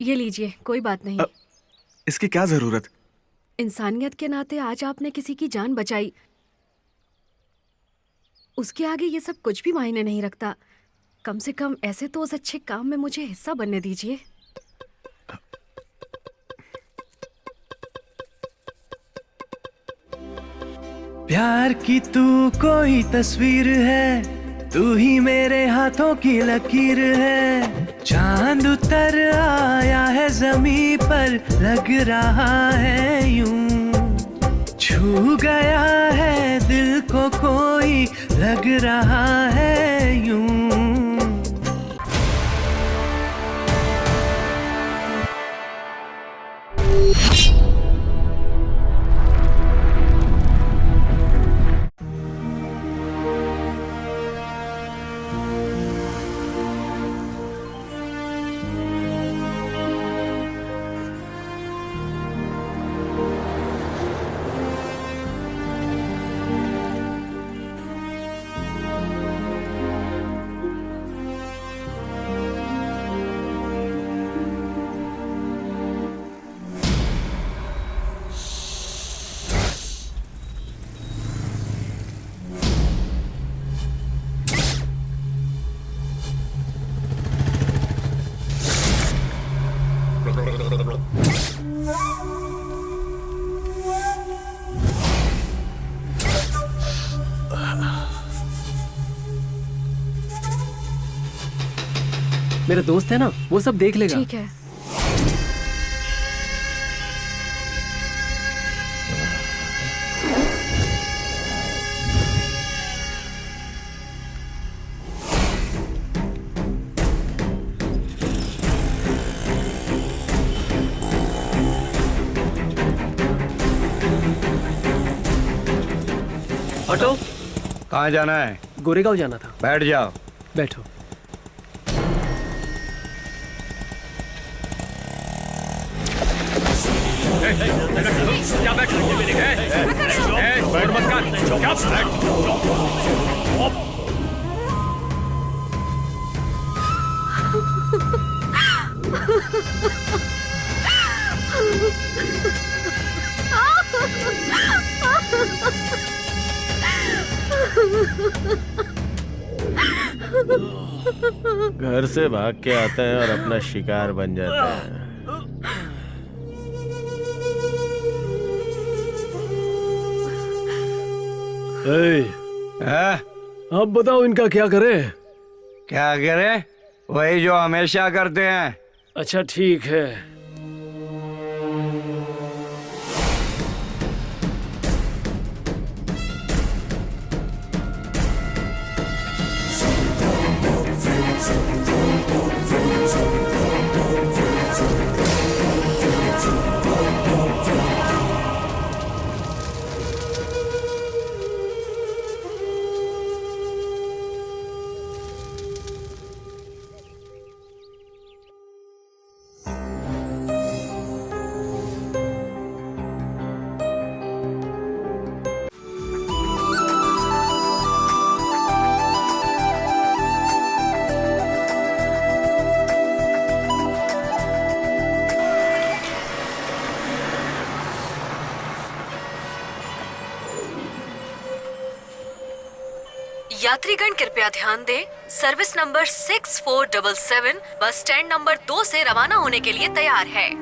ये लीजिए, कोई बात नहीं। इसकी क्या जरूरत? इंसानियत के नाते आज आपने किसी की जान बचाई, उसके आगे ये सब कुछ भी मायने नहीं रखता। कम से कम ऐसे तो उस अच्छे काम में मुझे हिस्सा बनने दीजिए। प्यार की तू कोई तस्वीर है, तू ही मेरे हाथों की लकीर है। चांद उतर आया है ज़मीं पर, लग रहा है यूं। छू गया है दिल को कोई, लग रहा है यूं। मेरा दोस्त है ना, वो सब देख लेगा। ठीक है। हटो। कहाँ जाना है? गोरेगांव जाना था। बैठ जाओ। बैठो। क्या बैठ घर से भाग के आते हैं और अपना शिकार बन जाते हैं। अब बताओ इनका क्या करें? क्या करें? वही जो हमेशा करते हैं। अच्छा ठीक है। यात्रीगण कृपया ध्यान दें, service number 6477 bus stand number 2 से रवाना होने के लिए तैयार है।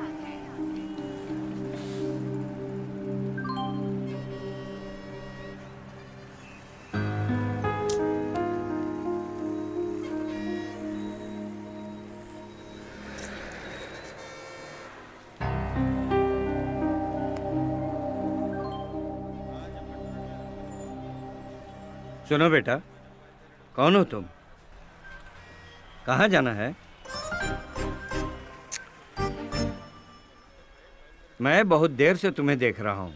सुनो बेटा, कौन हो तुम? कहाँ जाना है? मैं बहुत देर से तुम्हें देख रहा हूँ।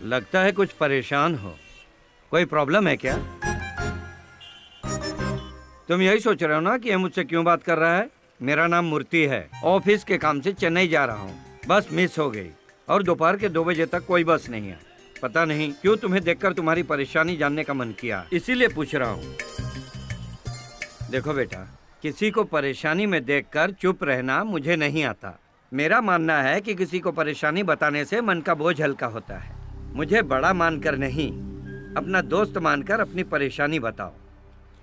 लगता है कुछ परेशान हो। कोई प्रॉब्लम है क्या? तुम यही सोच रहे हो ना कि ये मुझसे क्यों बात कर रहा है? मेरा नाम मूर्ति है। ऑफिस के काम से चेन्नई जा रहा हूँ। बस मिस हो गई और दोपहर के 2 बजे तक कोई बस नहीं है। पता नहीं क्यों तुम्हें देखकर तुम्हारी परेशानी जानने का मन किया, इसीलिए पूछ रहा हूँ। देखो बेटा, किसी को परेशानी में देखकर चुप रहना मुझे नहीं आता। मेरा मानना है कि किसी को परेशानी बताने से मन का बोझ हल्का होता है। मुझे बड़ा मानकर नहीं, अपना दोस्त मानकर अपनी परेशानी बताओ।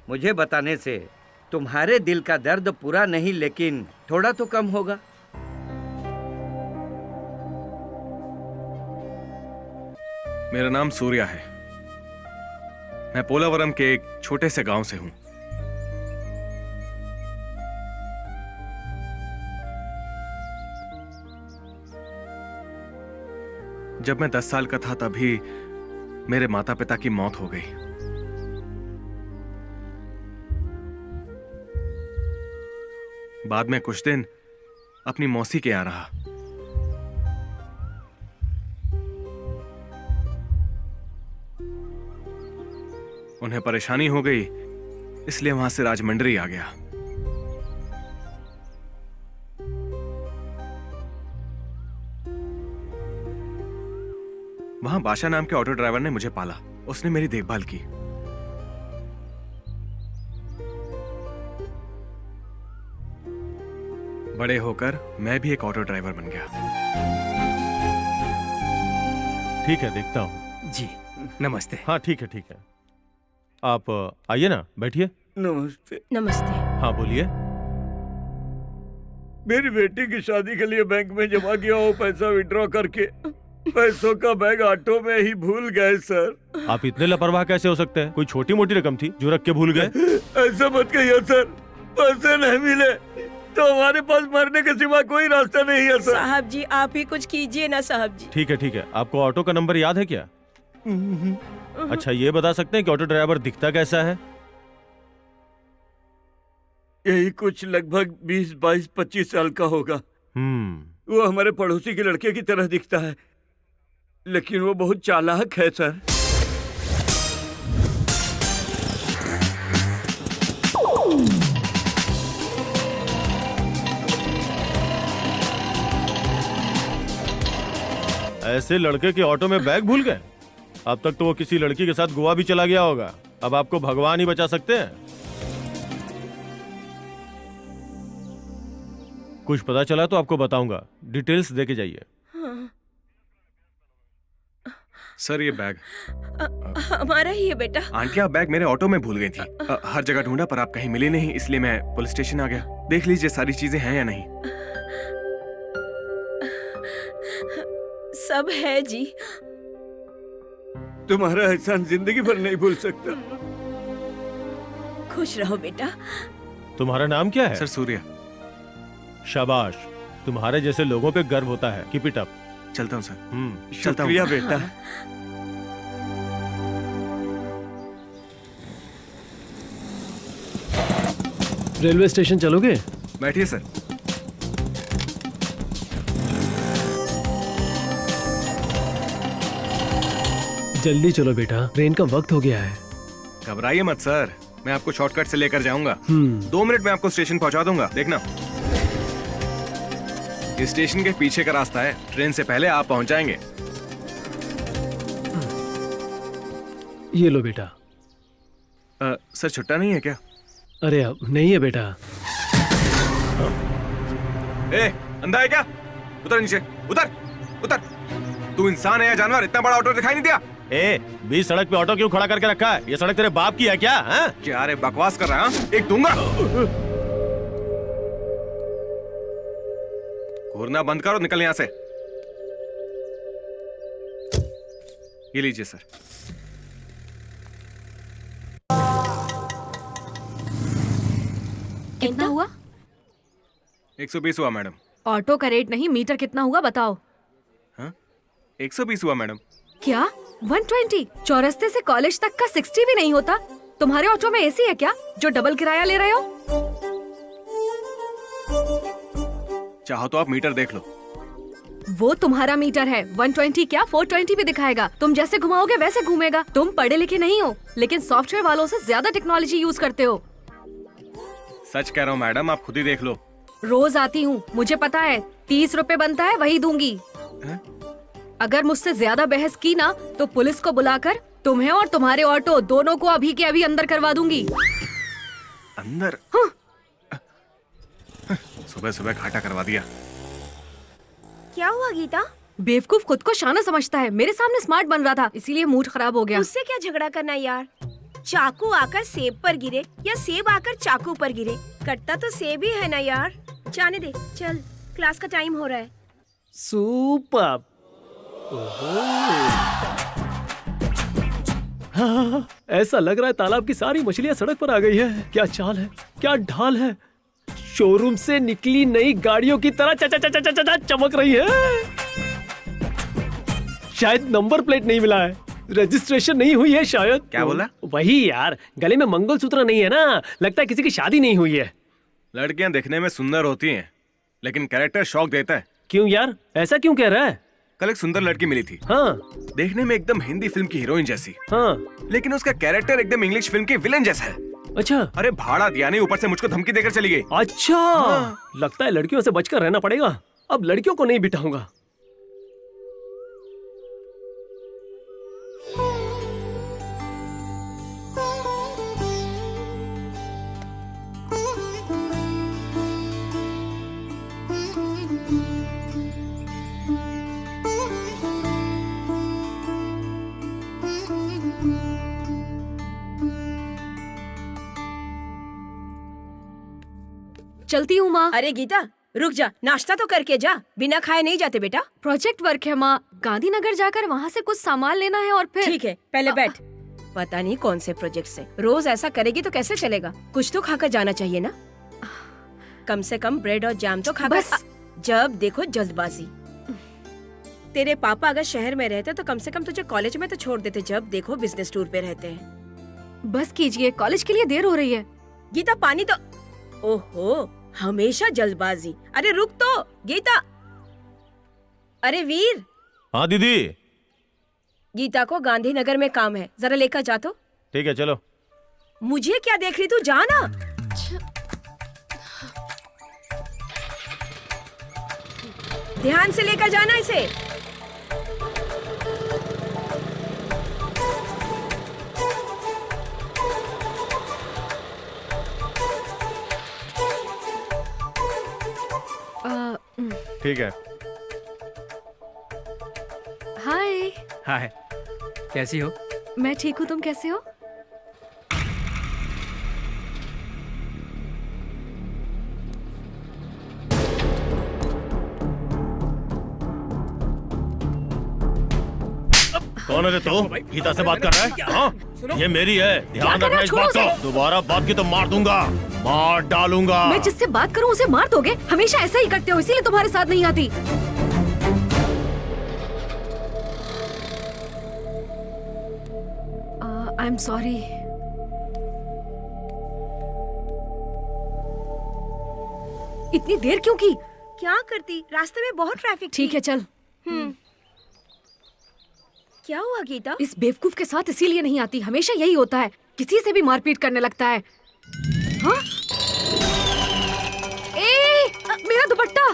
मुझे बताने से तुम्हारे दिल का दर्द पूरा नहीं, लेकिन थोड़ा तो कम होगा। मेरा नाम सूर्या है। मैं पोलावरम के एक छोटे से गांव से हूं। जब मैं 10 साल का था तभी मेरे माता पिता की मौत हो गई। बाद में कुछ दिन अपनी मौसी के यहाँ रहा। उन्हें परेशानी हो गई, इसलिए वहां से राजमंड्री आ गया। वहां बादशाह नाम के ऑटो ड्राइवर ने मुझे पाला। उसने मेरी देखभाल की। बड़े होकर मैं भी एक ऑटो ड्राइवर बन गया। ठीक है, देखता हूँ। जी नमस्ते। हाँ ठीक है, ठीक है। आप आइए ना, बैठिए। नमस्ते। नमस्ते। हाँ बोलिए। मेरी बेटी की शादी के लिए बैंक में जमा किया वो पैसा विड्रॉ करके पैसों का बैग ऑटो में ही भूल गए सर। आप इतने लापरवाह कैसे हो सकते हैं? कोई छोटी मोटी रकम थी जो रख के भूल गए? ऐसा मत कहिए सर, पैसे नहीं मिले तो हमारे पास मरने के सिवा कोई रास्ता नहीं है सर। साहब जी आप ही कुछ कीजिए ना साहब जी। ठीक है, ठीक है। आपको ऑटो का नंबर याद है क्या? अच्छा, ये बता सकते हैं कि ऑटो ड्राइवर दिखता कैसा है? यही कुछ लगभग 20, 22, 25 साल का होगा। वो हमारे पड़ोसी के लड़के की तरह दिखता है, लेकिन वो बहुत चालाक है सर। ऐसे लड़के के ऑटो में बैग भूल गए? अब तक तो वो किसी लड़की के साथ गोवा भी चला गया होगा। अब आपको भगवान ही बचा सकते हैं। कुछ पता चला तो आपको बताऊंगा। डिटेल्स देके जाइए। सर ये बैग हमारा ही है बेटा। आंटी, आप बैग मेरे ऑटो में भूल गई थी। हर जगह ढूंढा पर आप कहीं मिली नहीं, इसलिए मैं पुलिस स्टेशन आ गया। देख लीजिए सारी चीजें हैं या नहीं। सब है जी। तुम्हारा एहसान जिंदगी भर नहीं भूल सकता। खुश रहो बेटा। तुम्हारा नाम क्या है? सर सूर्या। शाबाश, तुम्हारे जैसे लोगों पे गर्व होता है। Keep it up. चलता हूँ सर। शुक्रिया बेटा। रेलवे स्टेशन चलोगे? बैठिए सर। जल्दी चलो बेटा, ट्रेन का वक्त हो गया है। घबराइए मत सर, मैं आपको शॉर्टकट से लेकर जाऊंगा। 2 मिनट में आपको स्टेशन पहुंचा दूंगा, देखना। इस स्टेशन के पीछे का रास्ता है, ट्रेन से पहले आप पहुंच जाएंगे। ये लो बेटा। सर छुट्टा नहीं है क्या? अरे अब नहीं है बेटा। ए, अंधा है क्या? उतर नीचे, उतर, उतर। तू इंसान है या जानवर? इतना बड़ा ऑटो दिखाई नहीं दिया? ए, बीच सड़क पे ऑटो क्यों खड़ा करके रखा है? ये सड़क तेरे बाप की है क्या? हाँ? क्या रे बकवास कर रहा है? एक दूंगा। घूरना बंद करो, निकल यहां से। ये लीजिए सर। कितना हुआ? 120 हुआ मैडम। ऑटो का रेट नहीं, मीटर कितना हुआ बताओ। 120 हुआ मैडम। क्या 120? चौरस्ते से कॉलेज तक का 60 भी नहीं होता? तुम्हारे ऑटो में एसी है क्या जो डबल किराया ले रहे हो? चाहो तो आप मीटर देख लो। वो तुम्हारा मीटर है। 120 क्या 420 भी दिखाएगा। तुम जैसे घुमाओगे वैसे घूमेगा। तुम पढ़े लिखे नहीं हो, लेकिन सॉफ्टवेयर वालों से ज्यादा टेक्नोलॉजी यूज करते हो। सच कह रहा हूँ मैडम, आप खुद ही देख लो। रोज आती हूँ, मुझे पता है 30 रुपए बनता है, वही दूंगी। अगर मुझसे ज्यादा बहस की ना तो पुलिस को बुलाकर तुम्हें और तुम्हारे ऑटो दोनों को अभी के अभी अंदर करवा दूंगी। अंदर? हाँ। सुबह सुबह घाटा करवा दिया। क्या हुआ गीता? बेवकूफ खुद को शाना समझता है, मेरे सामने स्मार्ट बन रहा था इसीलिए मूड खराब हो गया। उससे क्या झगड़ा करना यार? चाकू आकर सेब पर गिरे या सेब आकर चाकू पर गिरे, कटता तो सेब ही है ना यार। जाने दे, चल क्लास का टाइम हो रहा है। सुपर। हाँ, ऐसा लग रहा है तालाब की सारी मछलियां सड़क पर आ गई है। क्या चाल है, क्या ढाल है। शोरूम से निकली नई गाड़ियों की तरह चमक रही है। शायद नंबर प्लेट नहीं मिला है, रजिस्ट्रेशन नहीं हुई है शायद। क्या बोला? वही यार, गले में मंगलसूत्र नहीं है ना, लगता है किसी की शादी नहीं हुई है। लड़कियां दिखने में सुंदर होती हैं, लेकिन कैरेक्टर शॉक देता है। क्यों यार, ऐसा क्यों कह रहा है? कल एक सुंदर लड़की मिली थी, हाँ देखने में एकदम हिंदी फिल्म की हीरोइन जैसी, हाँ। लेकिन उसका कैरेक्टर एकदम इंग्लिश फिल्म के विलन जैसा है। अच्छा अरे भाड़ा दिया नहीं, ऊपर से मुझको धमकी देकर चली गई। अच्छा, लगता है लड़कियों से बचकर रहना पड़ेगा। अब लड़कियों को नहीं बिठाऊंगा। चलती हूँ माँ। अरे गीता रुक जा, नाश्ता तो करके जा, बिना खाए नहीं जाते बेटा। प्रोजेक्ट वर्क है माँ, गांधीनगर जाकर वहाँ से कुछ सामान लेना है और फिर। ठीक है, पहले बैठ। पता नहीं कौन से प्रोजेक्ट से रोज ऐसा करेगी तो कैसे चलेगा? कुछ तो खाकर जाना चाहिए ना। कम से कम ब्रेड और जैम तो खाकर। बस। जब देखो जल्दबाजी। तेरे पापा अगर शहर में रहते तो कम से कम तुझे कॉलेज में तो छोड़ देते, जब देखो बिजनेस टूर पे रहते हैं। बस कीजिए, कॉलेज के लिए देर हो रही है। गीता पानी तो। ओहो, हमेशा जल्दबाजी। अरे रुक तो गीता। अरे वीर, हाँ दीदी। गीता को गांधीनगर में काम है, जरा लेकर जा तो। ठीक है चलो। मुझे क्या देख रही तू, जा ना। ध्यान से लेकर जाना इसे। ठीक है। हाय। हाय, कैसी हो? मैं ठीक हूँ, तुम कैसे हो? कौन है रे तू? गीता से बात कर रहा है? हाँ? ये मेरी है, ध्यान कर रहे रखना हो? इस छोड़ो बात का। उसे। दोबारा बात की तो मार दूंगा, मार डालूंगा। मैं जिससे बात करूँ उसे मार दोगे? हमेशा ऐसा ही करते हो, इसीलिए तुम्हारे साथ नहीं आती। I am sorry. इतनी देर क्यों की? क्या करती, रास्ते में बहुत ट्रैफिक ठीक है चल। क्या हुआ गीता? इस बेवकूफ के साथ इसीलिए नहीं आती, हमेशा यही होता है, किसी से भी मारपीट करने लगता है। हाँ? मेरा दुपट्टा।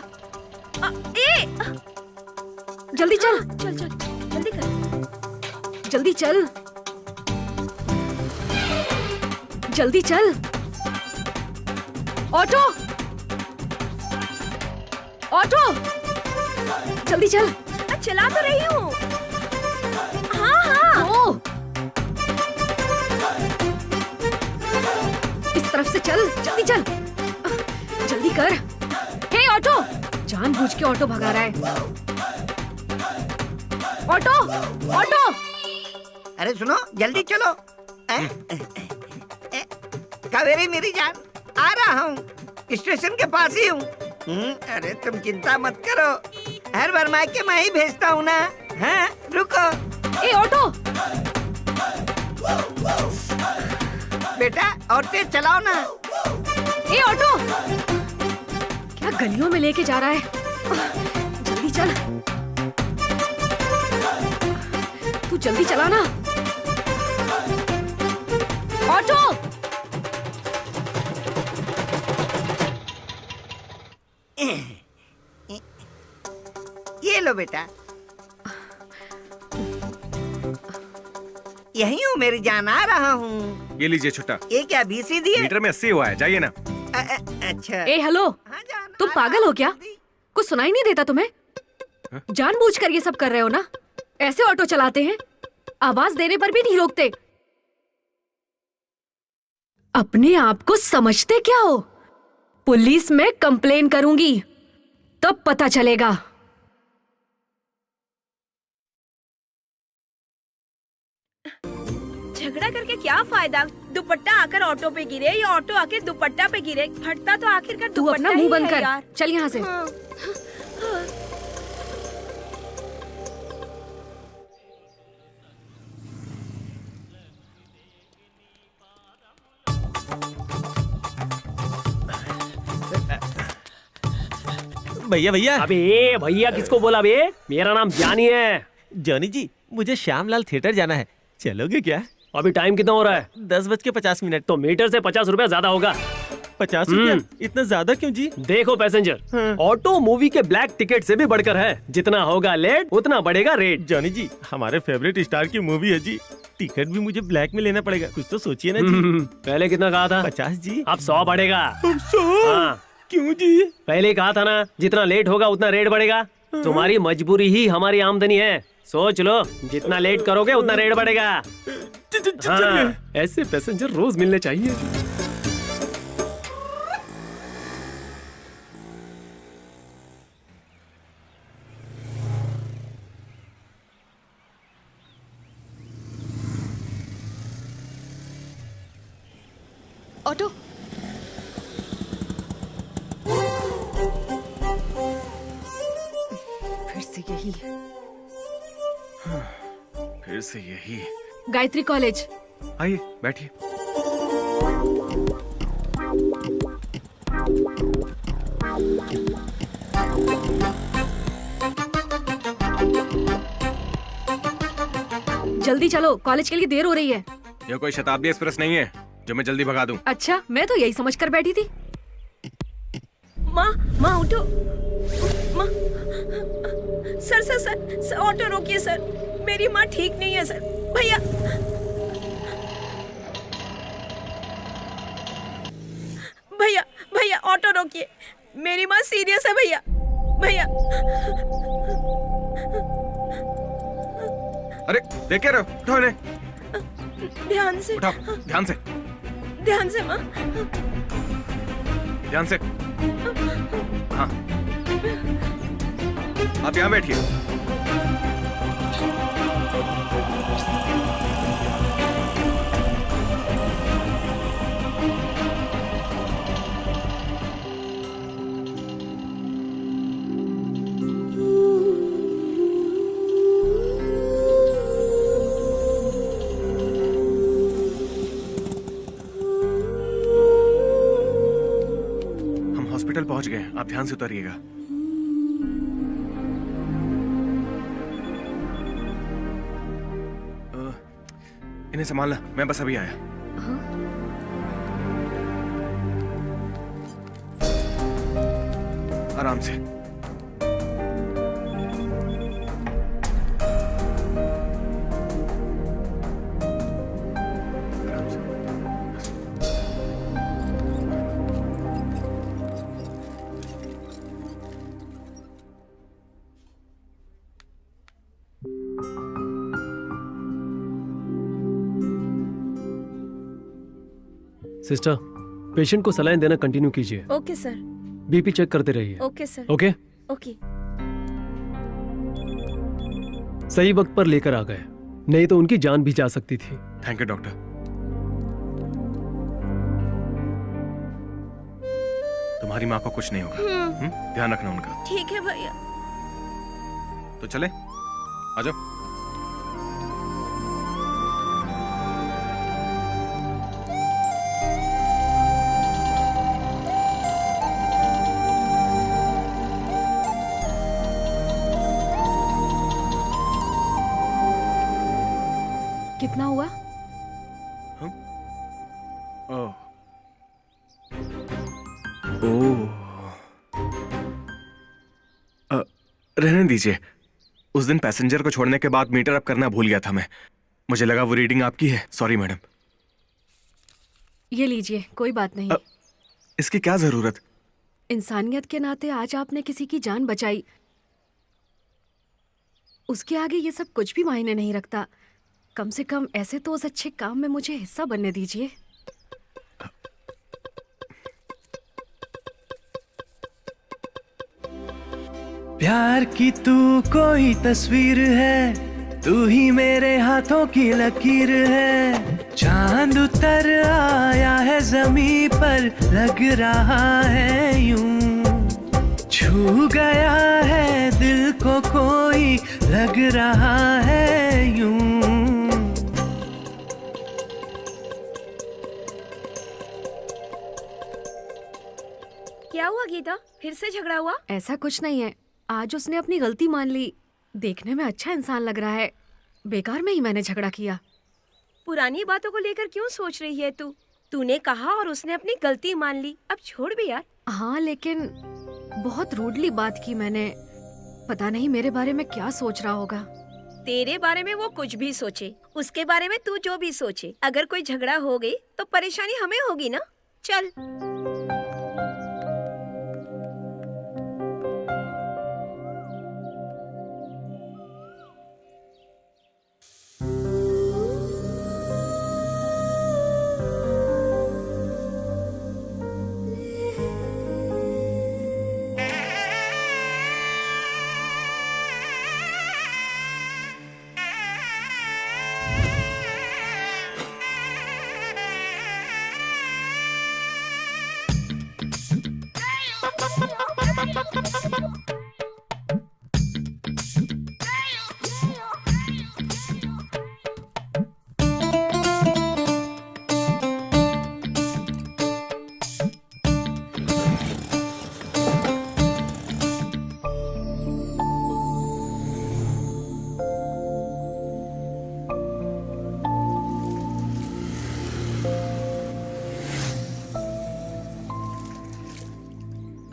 जल्दी चल। चल चल जल्दी कर। जल्दी चल। जल्दी चल। ऑटो, ऑटो, जल्दी चल। चला तो रही हूँ। हाँ हाँ। ओ, इस तरफ से चल, जल्दी चल। जल्दी कर। हे ऑटो, जानबूझ के ऑटो भगा रहा है। Auto, auto. अरे सुनो, जल्दी चलो। कावेरी मेरी जान, आ रहा हूँ, स्टेशन के पास ही हूँ। अरे तुम चिंता मत करो, हर बार मायके मैं ही भेजता हूँ ना। हाँ रुको। ए ऑटो, बेटा और तेज चलाओ ना। ए ऑटो, क्या गलियों में लेके जा रहा है? जल्दी चल, तू जल्दी चला ना। ऑटो, ये लो बेटा, यही हूँ मेरी जान, आ रहा हूँ। ये लीजिए छुट्टा। ये क्या बीसी दिए? मीटर में 80 हुआ है, जाइए ना। अच्छा। ए हेलो, हाँ जान। तुम पागल हो क्या? कुछ सुनाई नहीं देता तुम्हें? जानबूझकर ये सब कर रहे हो ना? ऐसे ऑटो चलाते हैं, आवाज देने पर भी नहीं रोकते। अपने आप को समझते क्या हो? पुलिस में कंप्लेन करूंगी, तब पता चलेगा। झगड़ा करके क्या फायदा? दुपट्टा आकर ऑटो पे गिरे या ऑटो आके दुपट्टा पे गिरे, फटता तो आखिरकार तू दुपट्टा अपना ही मुंह बंद है कर, यार। चल यहाँ से। हाँ। भैया भैया अबे भैया किसको बोला बे? मेरा नाम जानी है। जॉनी जी, मुझे श्यामलाल थिएटर जाना है, चलोगे क्या? अभी टाइम कितना हो रहा है? 10:50 तो मीटर से 50 रुपया ज्यादा होगा। 50 रुपया? इतना ज्यादा क्यों जी? देखो पैसेंजर, ऑटो मूवी के ब्लैक टिकट से भी बढ़कर है। जितना होगा लेट उतना बढ़ेगा रेट। जॉनी जी, हमारे फेवरेट स्टार की मूवी है जी, टिकट भी मुझे ब्लैक में लेना पड़ेगा, कुछ तो सोचिए ना जी। पहले कितना कहा था? 50 जी। अब 100 बढ़ेगा। 100? हाँ। क्यों जी? पहले ही कहा था ना, जितना लेट होगा उतना रेट बढ़ेगा। तुम्हारी मजबूरी ही हमारी आमदनी है, सोच लो, जितना लेट करोगे उतना रेट बढ़ेगा। हाँ, ऐसे पैसेंजर रोज मिलने चाहिए। ऑटो, फिर से यही। गायत्री कॉलेज। आइए बैठिए। जल्दी चलो, कॉलेज के लिए देर हो रही है। यह कोई शताब्दी एक्सप्रेस नहीं है जो मैं जल्दी भगा दूं। अच्छा, मैं तो यही समझकर बैठी थी। माँ माँ उठो। माँ, sir sir sir, sir auto रोकिए सर, मेरी माँ ठीक नहीं है सर। भैया भैया भैया ऑटो रोकिए, मेरी माँ सीरियस है भैया। भैया अरे देख क्या रहे हो? उठाओ इन्हें, ध्यान से, उठाओ, ध्यान से, ध्यान से माँ। ध्यान से। हाँ, आप यहाँ बैठिए। हॉस्पिटल पहुंच गए, आप ध्यान से उतरिएगा। इन्हें संभालना, मैं बस अभी आया। आराम से। आराम से। सिस्टर, पेशेंट को सलाइन देना कंटिन्यू कीजिए। Okay sir. बीपी चेक करते रहिए। Okay sir. ओके? ओके। सही वक्त पर लेकर आ गए, नहीं तो उनकी जान भी जा सकती थी। Thank you doctor. तुम्हारी माँ को कुछ नहीं होगा। ध्यान रखना उनका। ठीक है भैया। तो चले, आ जाओ। कितना हुआ? ओह, ओह, रहने दीजिए। उस दिन पैसेंजर को छोड़ने के बाद मीटर अप करना भूल गया था मैं। मुझे लगा वो रीडिंग आपकी है। Sorry madam. ये लीजिए, कोई बात नहीं। इसकी क्या जरूरत? इंसानियत के नाते आज आपने किसी की जान बचाई, उसके आगे ये सब कुछ भी मायने नहीं रखता। कम से कम ऐसे तो उस अच्छे काम में मुझे हिस्सा बनने दीजिए। प्यार की तू कोई तस्वीर है, तू ही मेरे हाथों की लकीर है। चांद उतर आया है जमीन पर, लग रहा है यूं छू गया है दिल को कोई, लग रहा है यूं। क्या हुआ गीता, फिर से झगड़ा हुआ? ऐसा कुछ नहीं है, आज उसने अपनी गलती मान ली। देखने में अच्छा इंसान लग रहा है, बेकार में ही मैंने झगड़ा किया। पुरानी बातों को लेकर क्यों सोच रही है तू? तूने कहा और उसने अपनी गलती मान ली, अब छोड़ भी यार। हाँ, लेकिन बहुत रूडली बात की मैंने। पता नहीं मेरे बारे में क्या सोच रहा होगा। तेरे बारे में वो कुछ भी सोचे, उसके बारे में तू जो भी सोचे, अगर कोई झगड़ा हो गई तो परेशानी हमें होगी ना। चल।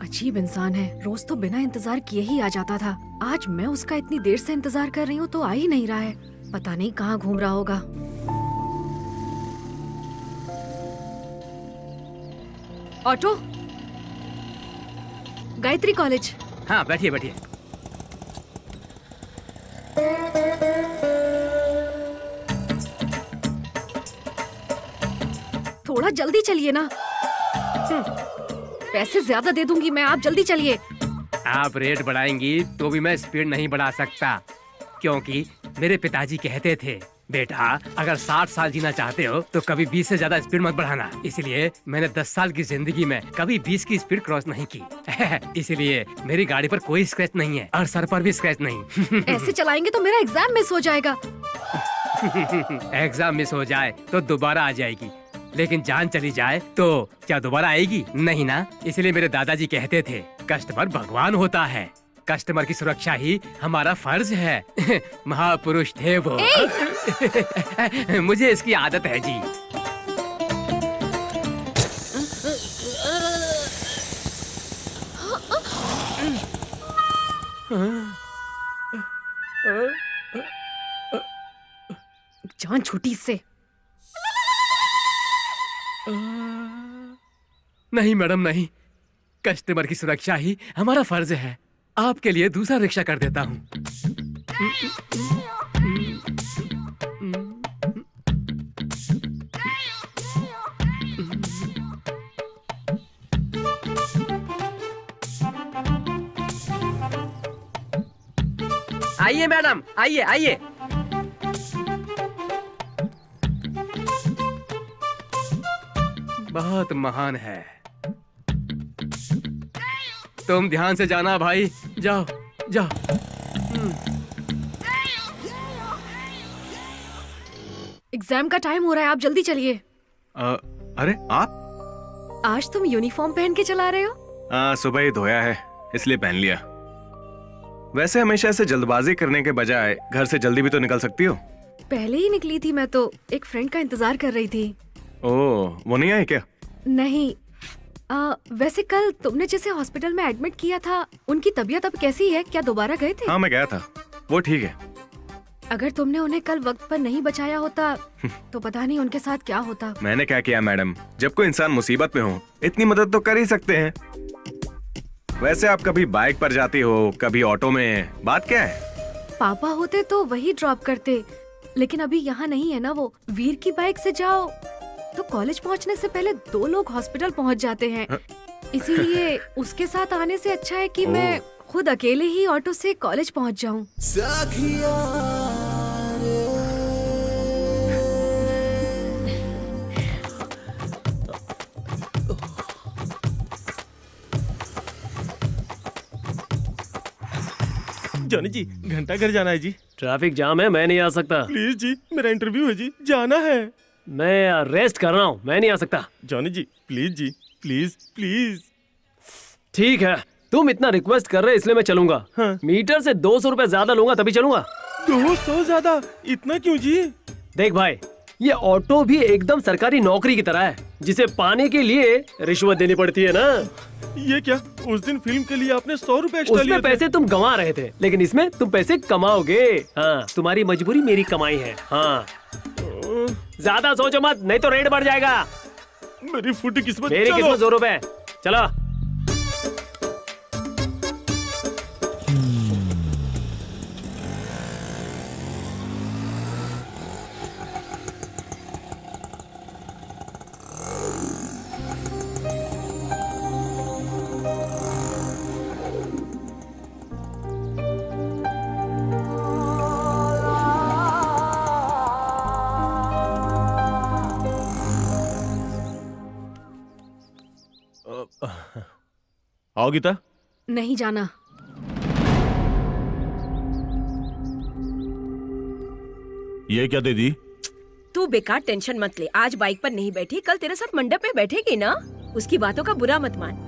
अजीब इंसान है, रोज तो बिना इंतजार किए ही आ जाता था। आज मैं उसका इतनी देर से इंतजार कर रही हूँ तो आ ही नहीं रहा है। पता नहीं कहाँ घूम रहा होगा। Auto, Gayatri college. हाँ बैठिए बैठिए। थोड़ा जल्दी चलिए ना। पैसे ज्यादा दे दूंगी मैं, आप जल्दी चलिए। आप रेट बढ़ाएंगी तो भी मैं स्पीड नहीं बढ़ा सकता, क्योंकि मेरे पिताजी कहते थे बेटा अगर 60 साल जीना चाहते हो तो कभी 20 से ज्यादा स्पीड मत बढ़ाना। इसलिए मैंने 10 साल की जिंदगी में कभी 20 की स्पीड क्रॉस नहीं की। इसलिए मेरी गाड़ी पर कोई स्क्रैच नहीं है और सर पर भी स्क्रैच नहीं। ऐसे चलाएंगे तो मेरा एग्जाम मिस हो जाएगा। एग्जाम मिस हो जाए तो दोबारा आ जाएगी, लेकिन जान चली जाए तो क्या दोबारा आएगी? नहीं ना। इसलिए मेरे दादाजी कहते थे कस्टमर भगवान होता है, कस्टमर की सुरक्षा ही हमारा फर्ज है। महापुरुष थे वो। मुझे इसकी आदत है जी। जान छूटी इससे। नहीं मैडम नहीं, कस्टमर की सुरक्षा ही हमारा फर्ज है। आपके लिए दूसरा रिक्शा कर देता हूँ। आइए मैडम, आइए आइए। बहुत महान है। तुम ध्यान से जाना भाई, जाओ जाओ। एग्जाम का टाइम हो रहा है, आप जल्दी चलिए। अरे आप आज तुम यूनिफॉर्म पहन के चला रहे हो? सुबह ही धोया है इसलिए पहन लिया। वैसे हमेशा ऐसे जल्दबाजी करने के बजाय घर से जल्दी भी तो निकल सकती हो। पहले ही निकली थी मैं तो, एक फ्रेंड का इंतजार कर रही थी। ओह, वो नहीं आए क्या? नहीं। वैसे कल तुमने जिसे हॉस्पिटल में एडमिट किया था उनकी तबीयत अब कैसी है? क्या दोबारा गए थे? हाँ मैं गया था, वो ठीक है। अगर तुमने उन्हें कल वक्त पर नहीं बचाया होता तो पता नहीं उनके साथ क्या होता। मैंने क्या किया मैडम, जब कोई इंसान मुसीबत में हो इतनी मदद तो कर ही सकते हैं। वैसे आप कभी बाइक पर जाती हो, कभी ऑटो में, बात क्या है? पापा होते तो वही ड्रॉप करते, लेकिन अभी यहाँ नहीं है ना वो। वीर की बाइक से जाओ तो कॉलेज पहुँचने से पहले 2 लोग हॉस्पिटल पहुँच जाते हैं। इसीलिए उसके साथ आने से अच्छा है कि मैं खुद अकेले ही ऑटो से कॉलेज पहुँच जाऊँ। जॉनी जी घंटा घर जाना है जी। ट्रैफिक जाम है, मैं नहीं आ सकता। प्लीज जी, मेरा इंटरव्यू है जी, जाना है। मैं रेस्ट कर रहा हूँ, मैं नहीं आ सकता। जॉनी जी प्लीज जी, प्लीज प्लीज। ठीक है, तुम इतना रिक्वेस्ट कर रहे इसलिए मैं चलूंगा। हाँ। मीटर से 200 रुपए ज्यादा लूंगा तभी चलूंगा। 200 ज्यादा? इतना क्यों जी? देख भाई, ये ऑटो भी एकदम सरकारी नौकरी की तरह है, जिसे पाने के लिए रिश्वत देनी पड़ती है ना। ये क्या, उस दिन फिल्म के लिए आपने 100 रुपए एक्स्ट्रा लिए उसमें थे। पैसे तुम गंवा रहे थे, लेकिन इसमें तुम पैसे कमाओगे। हाँ, तुम्हारी मजबूरी मेरी कमाई है। हाँ, ज्यादा सोचो मत, नहीं तो रेट बढ़ जाएगा। मेरी फूटी किस्मत। मेरी किस्मत 100 रुपए। चलो। आओ गीता। नहीं जाना। ये क्या दे दी? तू बेकार टेंशन मत ले। आज बाइक पर नहीं बैठी, कल तेरे साथ मंडप में बैठेगी ना। उसकी बातों का बुरा मत मान।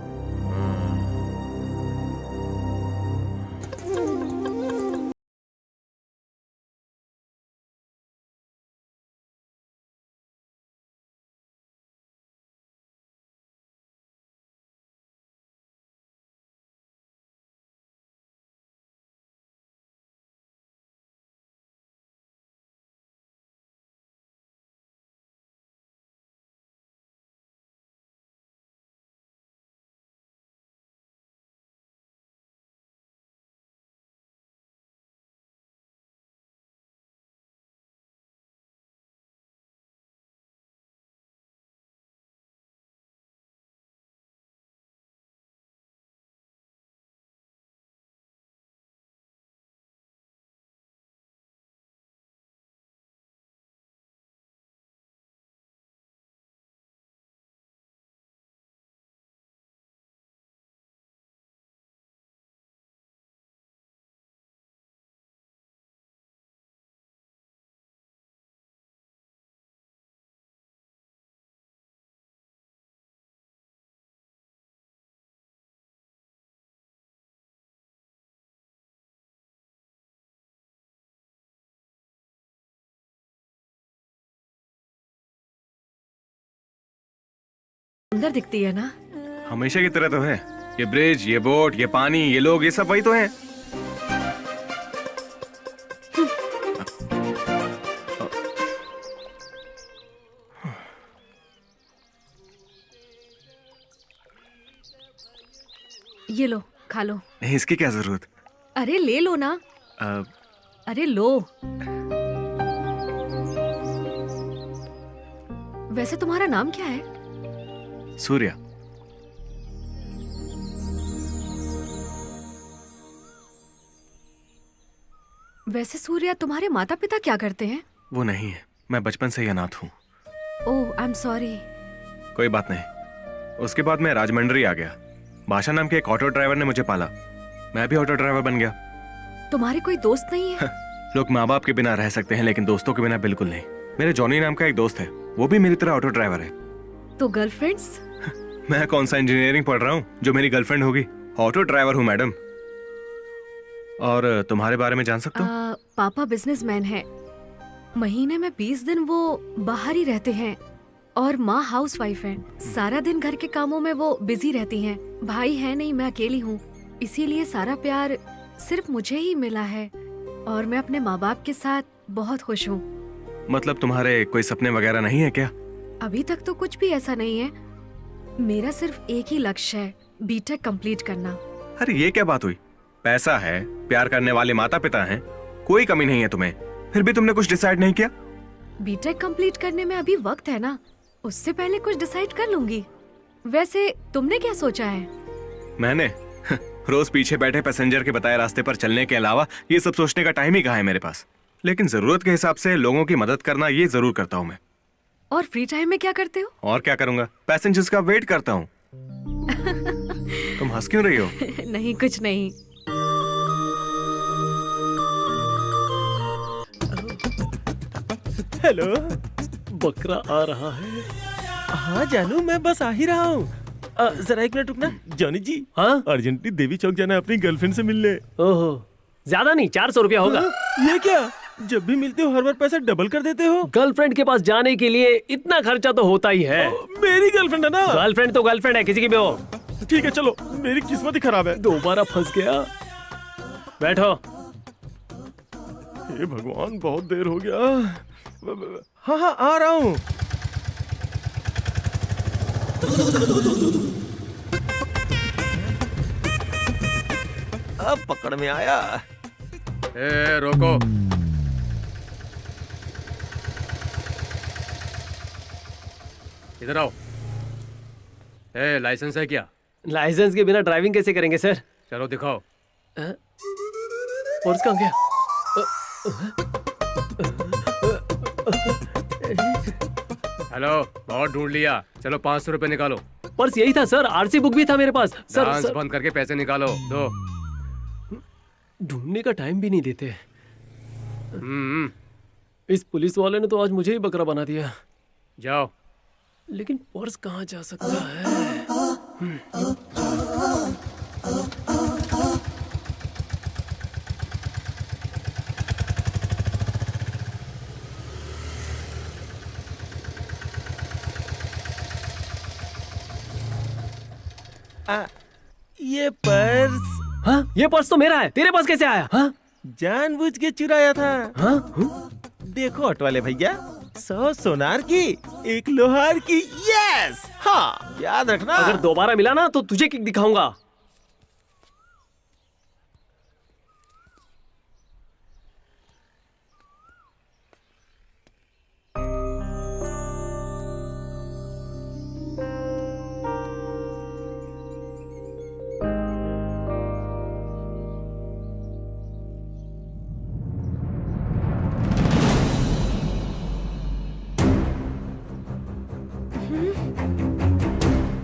सुंदर दिखती है ना। हमेशा की तरह तो है। ये ब्रिज, ये बोट, ये पानी, ये लोग, ये सब वही तो हैं। ये लो, खा लो। नहीं, इसकी क्या जरूरत? अरे ले लो ना। अरे लो। वैसे तुम्हारा नाम क्या है? सूर्या। वैसे सूर्या, तुम्हारे माता पिता क्या करते हैं? वो नहीं है, मैं बचपन से ही अनाथ हूँ। ओह, आई एम सॉरी। कोई बात नहीं। उसके बाद मैं राजमंड्री आ गया। भाषा नाम के एक ऑटो ड्राइवर ने मुझे पाला। मैं भी ऑटो ड्राइवर बन गया। तुम्हारे कोई दोस्त नहीं है? लोग माँ बाप के बिना रह सकते हैं, लेकिन दोस्तों के बिना बिल्कुल नहीं। मेरे जॉनी नाम का एक दोस्त है, वो भी मेरी तरह ऑटो ड्राइवर है। तो गर्लफ्रेंड्स? मैं कौन सा इंजीनियरिंग पढ़ रहा हूँ जो मेरी गर्लफ्रेंड होगी? ऑटो ड्राइवर हूँ मैडम। और तुम्हारे बारे में जान सकता हूँ? पापा बिजनेसमैन है। महीने में 20 दिन वो बाहर ही रहते हैं और माँ हाउसवाइफ है। सारा दिन घर के कामों में वो बिजी रहती हैं। भाई है नहीं, मैं अकेली हूँ, इसीलिए सारा प्यार सिर्फ मुझे ही मिला है और मैं अपने माँ बाप के साथ बहुत खुश हूँ। मतलब तुम्हारे कोई सपने वगैरह नहीं है क्या? अभी तक तो कुछ भी ऐसा नहीं है। मेरा सिर्फ एक ही लक्ष्य है, बीटेक कंप्लीट करना। अरे ये क्या बात हुई? पैसा है, प्यार करने वाले माता पिता हैं, कोई कमी नहीं है तुम्हें, फिर भी तुमने कुछ डिसाइड नहीं किया? बीटेक कंप्लीट करने में अभी वक्त है ना, उससे पहले कुछ डिसाइड कर लूंगी। वैसे तुमने क्या सोचा है? मैंने रोज पीछे बैठे पैसेंजर के बताए रास्ते पर चलने के अलावा ये सब सोचने का टाइम ही कहाँ है मेरे पास। लेकिन जरूरत के हिसाब से लोगों की मदद करना ये जरूर करता हूँ मैं। और फ्री टाइम में क्या करते हो? और क्या करूंगा, पैसेंजर्स का वेट करता हूँ। तुम हंस क्यों रही हो? नहीं, कुछ नहीं। हेलो। बकरा आ रहा है। हाँ जानू, मैं बस आ ही रहा हूँ। जरा एक मिनट रुकना। जॉनी जी, हाँ अर्जेंटली देवी चौक जाना है अपनी गर्लफ्रेंड से मिलने। ओहो, ज्यादा नहीं, 400 रुपया होगा। ये क्या, जब भी मिलते हो हर बार पैसा डबल कर देते हो। गर्लफ्रेंड के पास जाने के लिए इतना खर्चा तो होता ही है। मेरी गर्लफ्रेंड है ना। गर्लफ्रेंड तो गर्लफ्रेंड है, किसी की भी हो। ठीक है चलो, मेरी किस्मत ही खराब है। दोबारा फंस गया। बैठो। हे भगवान, बहुत देर हो गया। हाँ हाँ आ रहा हूँ। अब पकड़ में आया। ए, रोको। इधर आओ। ए, लाइसेंस है क्या? लाइसेंस के बिना ड्राइविंग कैसे करेंगे सर? चलो दिखाओ। पर्स कहाँ गया? हेलो, बहुत ढूंढ लिया। चलो 500 रुपए निकालो। पर्स यही था सर, आरसी बुक भी था मेरे पास। डांस सर बंद करके पैसे निकालो। दो। ढूंढने का टाइम भी नहीं देते। इस पुलिस वाले ने तो आज मुझे ही बकरा बना दिया। जाओ। लेकिन पर्स कहाँ जा सकता है? ये पर्स। हाँ, ये पर्स तो मेरा है, तेरे पास कैसे आया? हाँ? जानबूझ के चुराया था। हाँ? देखो ऑटो वाले भैया, 100 सोनार की, 1 लोहार की। यस, हाँ याद रखना। अगर दोबारा मिला ना तो तुझे किक दिखाऊंगा।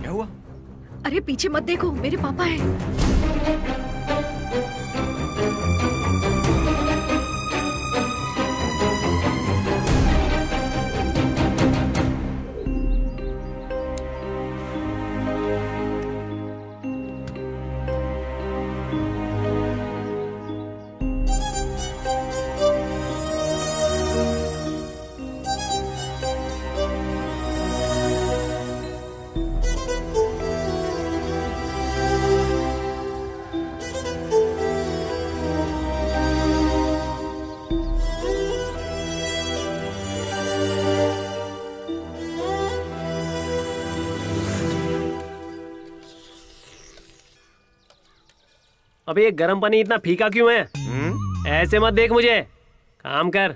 क्या हुआ? अरे पीछे मत देखो, मेरे पापा हैं। अबे ये गर्म पानी इतना फीका क्यों है? ऐसे मत देख मुझे, काम कर।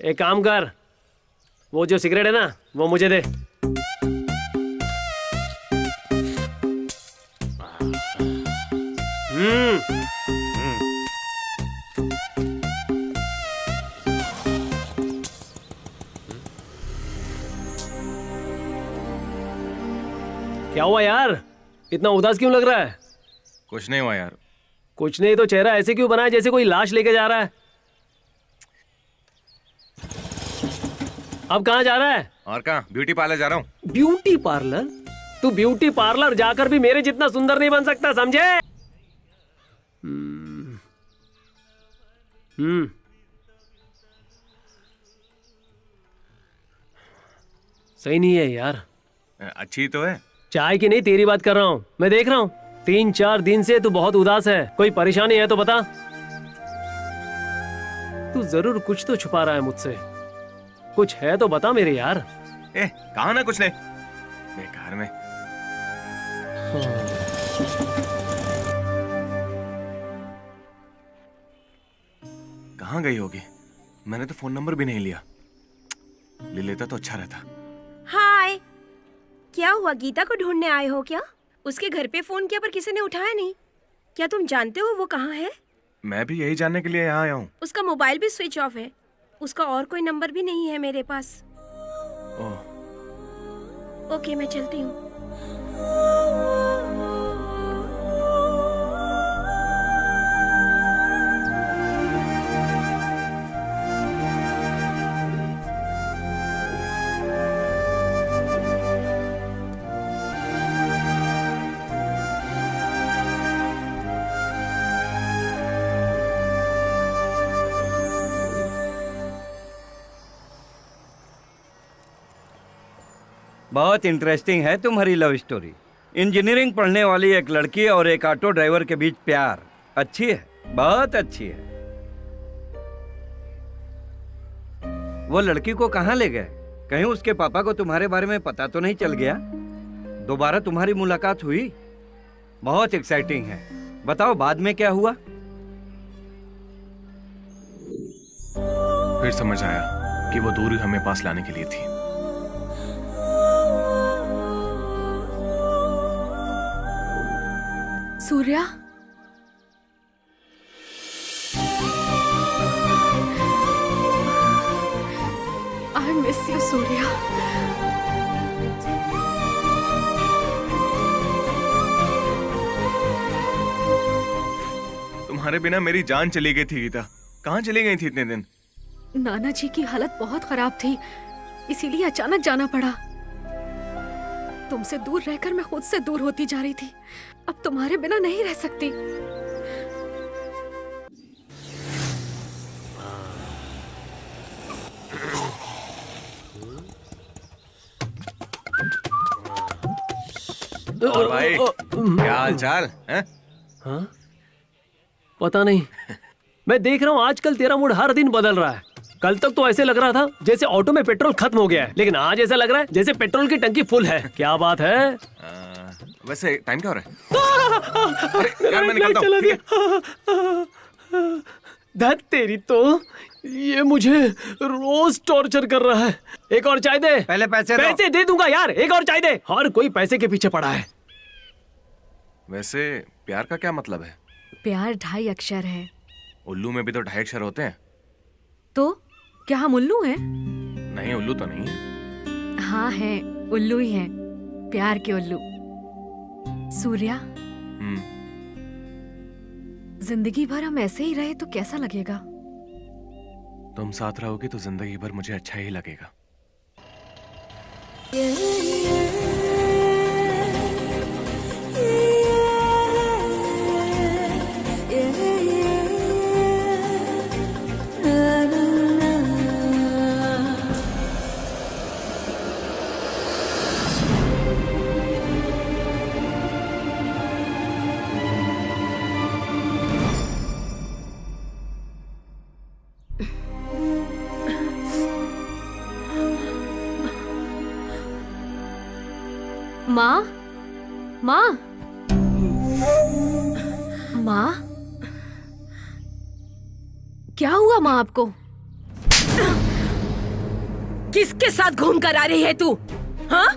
एक काम कर, वो जो सिगरेट है ना वो मुझे दे। क्या हुआ यार, इतना उदास क्यों लग रहा है? कुछ नहीं हुआ यार। कुछ नहीं तो चेहरा ऐसे क्यों बना है जैसे कोई लाश लेके जा रहा है? अब कहाँ जा रहा है? और कहाँ, ब्यूटी पार्लर जा रहा हूँ। Beauty parlour? तू ब्यूटी पार्लर जाकर भी मेरे जितना सुंदर नहीं बन सकता, समझे? सही नहीं है यार। अच्छी तो है। चाय की नहीं, तेरी बात कर रहा हूँ। मैं देख रहा हूँ 3-4 दिन से तू बहुत उदास है। कोई परेशानी है तो बता। तू जरूर कुछ तो छुपा रहा है मुझसे। कुछ है तो बता मेरे यार। कहा ना कुछ नहीं, बेकार में। कहाँ गई होगी? मैंने तो फोन नंबर भी नहीं लिया। ले लेता तो अच्छा रहता। हाय, क्या हुआ? गीता को ढूंढने आए हो क्या? उसके घर पे फोन किया पर किसी ने उठाया नहीं। क्या तुम जानते हो वो कहाँ है? मैं भी यही जानने के लिए यहाँ आया हूँ। उसका मोबाइल भी स्विच ऑफ है। उसका और कोई नंबर भी नहीं है मेरे पास। ओह, ओके, मैं चलती हूँ। बहुत इंटरेस्टिंग है तुम्हारी लव स्टोरी। इंजीनियरिंग पढ़ने वाली एक लड़की और एक ऑटो ड्राइवर के बीच प्यार। अच्छी है, बहुत अच्छी है। वो लड़की को कहाँ ले गए? कहीं उसके पापा को तुम्हारे बारे में पता तो नहीं चल गया? दोबारा तुम्हारी मुलाकात हुई? बहुत एक्साइटिंग है। बताओ बाद में क्या हुआ? फिर समझ आया कि वो दूरी हमें पास लाने के लिए थी। Surya, I miss you Surya. तुम्हारे बिना मेरी जान चली गई थी गीता। कहाँ चली गई थी इतने दिन? नाना जी की हालत बहुत खराब थी, इसीलिए अचानक जाना पड़ा। तुमसे दूर रहकर मैं खुद से दूर होती जा रही थी। अब तुम्हारे बिना नहीं रह सकती। और भाई, क्या हाल चाल है? हाँ? पता नहीं। मैं देख रहा हूँ आजकल तेरा मूड हर दिन बदल रहा है। कल तक तो ऐसे लग रहा था जैसे ऑटो में पेट्रोल खत्म हो गया है, लेकिन आज ऐसा लग रहा है जैसे पेट्रोल की टंकी फुल है। क्या बात है? वैसे टाइम क्या हो रहा है? अरे यार, मैं निकलता हूँ, ठीक है? धत तेरी तो, ये मुझे रोज टॉर्चर कर रहा है। एक और चाय दे। पहले पैसे दो। पैसे दे दूंगा यार, एक और चाय दे। हर कोई पैसे के पीछे पड़ा है। वैसे प्यार का क्या मतलब है? प्यार 2.5 अक्षर है। उल्लू में भी तो 2.5 अक्षर होते हैं। तो क्या हम उल्लू हैं? नहीं, उल्लू तो नहीं है। हाँ हैं, उल्लू ही हैं, प्यार के उल्लू। सूर्या, जिंदगी भर हम ऐसे ही रहे तो कैसा लगेगा? तुम साथ रहोगी तो जिंदगी भर मुझे अच्छा ही लगेगा। माँ, माँ, माँ, क्या हुआ माँ आपको? किसके साथ घूम कर आ रही है तू? हाँ?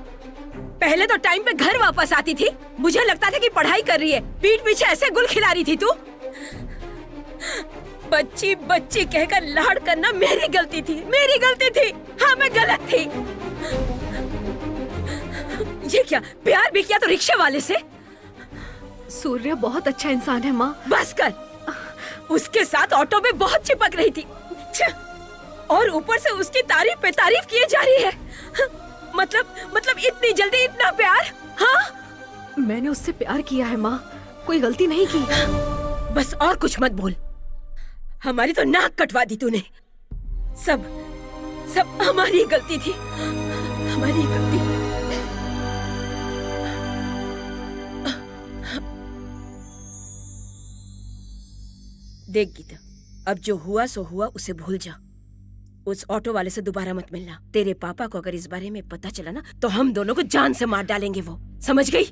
पहले तो टाइम पे घर वापस आती थी, मुझे लगता था कि पढ़ाई कर रही है, पीठ पीछे ऐसे गुल खिला रही थी तू। बच्ची बच्ची कहकर लाड करना मेरी गलती थी, मेरी गलती थी। हाँ, मैं गलत थी। ये क्या, प्यार भी किया तो रिक्शे वाले से? सूर्य बहुत अच्छा इंसान है माँ। बस कर, उसके साथ ऑटो में बहुत चिपक रही थी और ऊपर से उसकी तारीफ पे तारीफ किए जा रही है। मतलब इतनी जल्दी इतना प्यार? हाँ, मैंने उससे प्यार किया है माँ, कोई गलती नहीं की। बस और कुछ मत बोल। हमारी तो नाक कटवा दी तूने। सब हमारी गलती थी, हमारी गलती। देख गीता, अब जो हुआ सो हुआ, उसे भूल जा। उस ऑटो वाले से दोबारा मत मिलना। तेरे पापा को अगर इस बारे में पता चला ना, तो हम दोनों को जान से मार डालेंगे वो, समझ गई?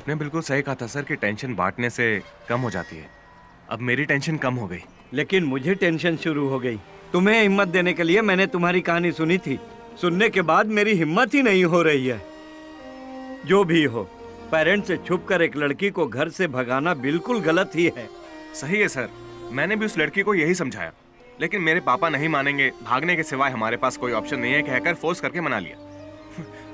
आपने बिल्कुल सही कहा था सर कि टेंशन बांटने से कम हो जाती है। अब मेरी टेंशन कम हो गई। लेकिन मुझे टेंशन शुरू हो गई। तुम्हें हिम्मत देने के लिए मैंने तुम्हारी कहानी सुनी थी। सुनने के बाद मेरी हिम्मत ही नहीं हो रही है। जो भी हो, पेरेंट्स से छुपकर एक लड़की को घर से भगाना बिल्कुल गलत ही है। सही है सर, मैंने भी उस लड़की को यही समझाया, लेकिन मेरे पापा नहीं मानेंगे। भागने के सिवाय हमारे पास कोई ऑप्शन नहीं है, कहकर फोर्स करके मना लिया।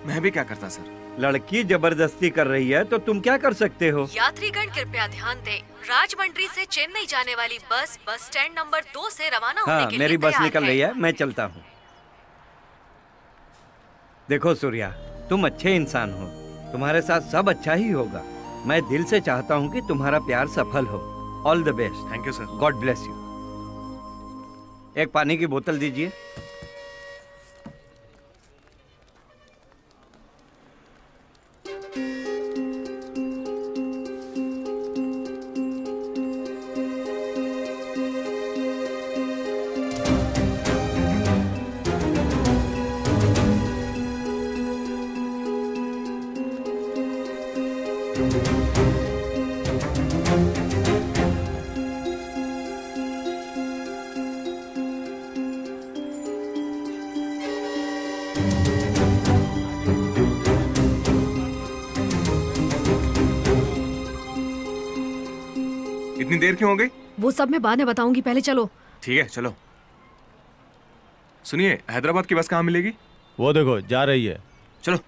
मैं भी क्या करता सर। लड़की जबरदस्ती कर रही है तो तुम क्या कर सकते हो? यात्रीगण कृपया ध्यान दें, राजमंड्री से चेन्नई जाने वाली बस बस स्टैंड नंबर 2 से रवाना होने हाँ, के मेरी लिए बस तैयार निकल रही है, मैं चलता हूँ। देखो सूर्या, तुम अच्छे इंसान हो, तुम्हारे साथ सब अच्छा ही होगा। मैं दिल से चाहता हूँ कि तुम्हारा प्यार सफल हो। All the best. Thank you sir. God bless you. एक पानी की बोतल दीजिए। इतनी देर क्यों हो गई? वो सब मैं बाद में बताऊंगी, पहले चलो। ठीक है चलो। सुनिए, हैदराबाद की बस कहाँ मिलेगी? वो देखो जा रही है। चलो।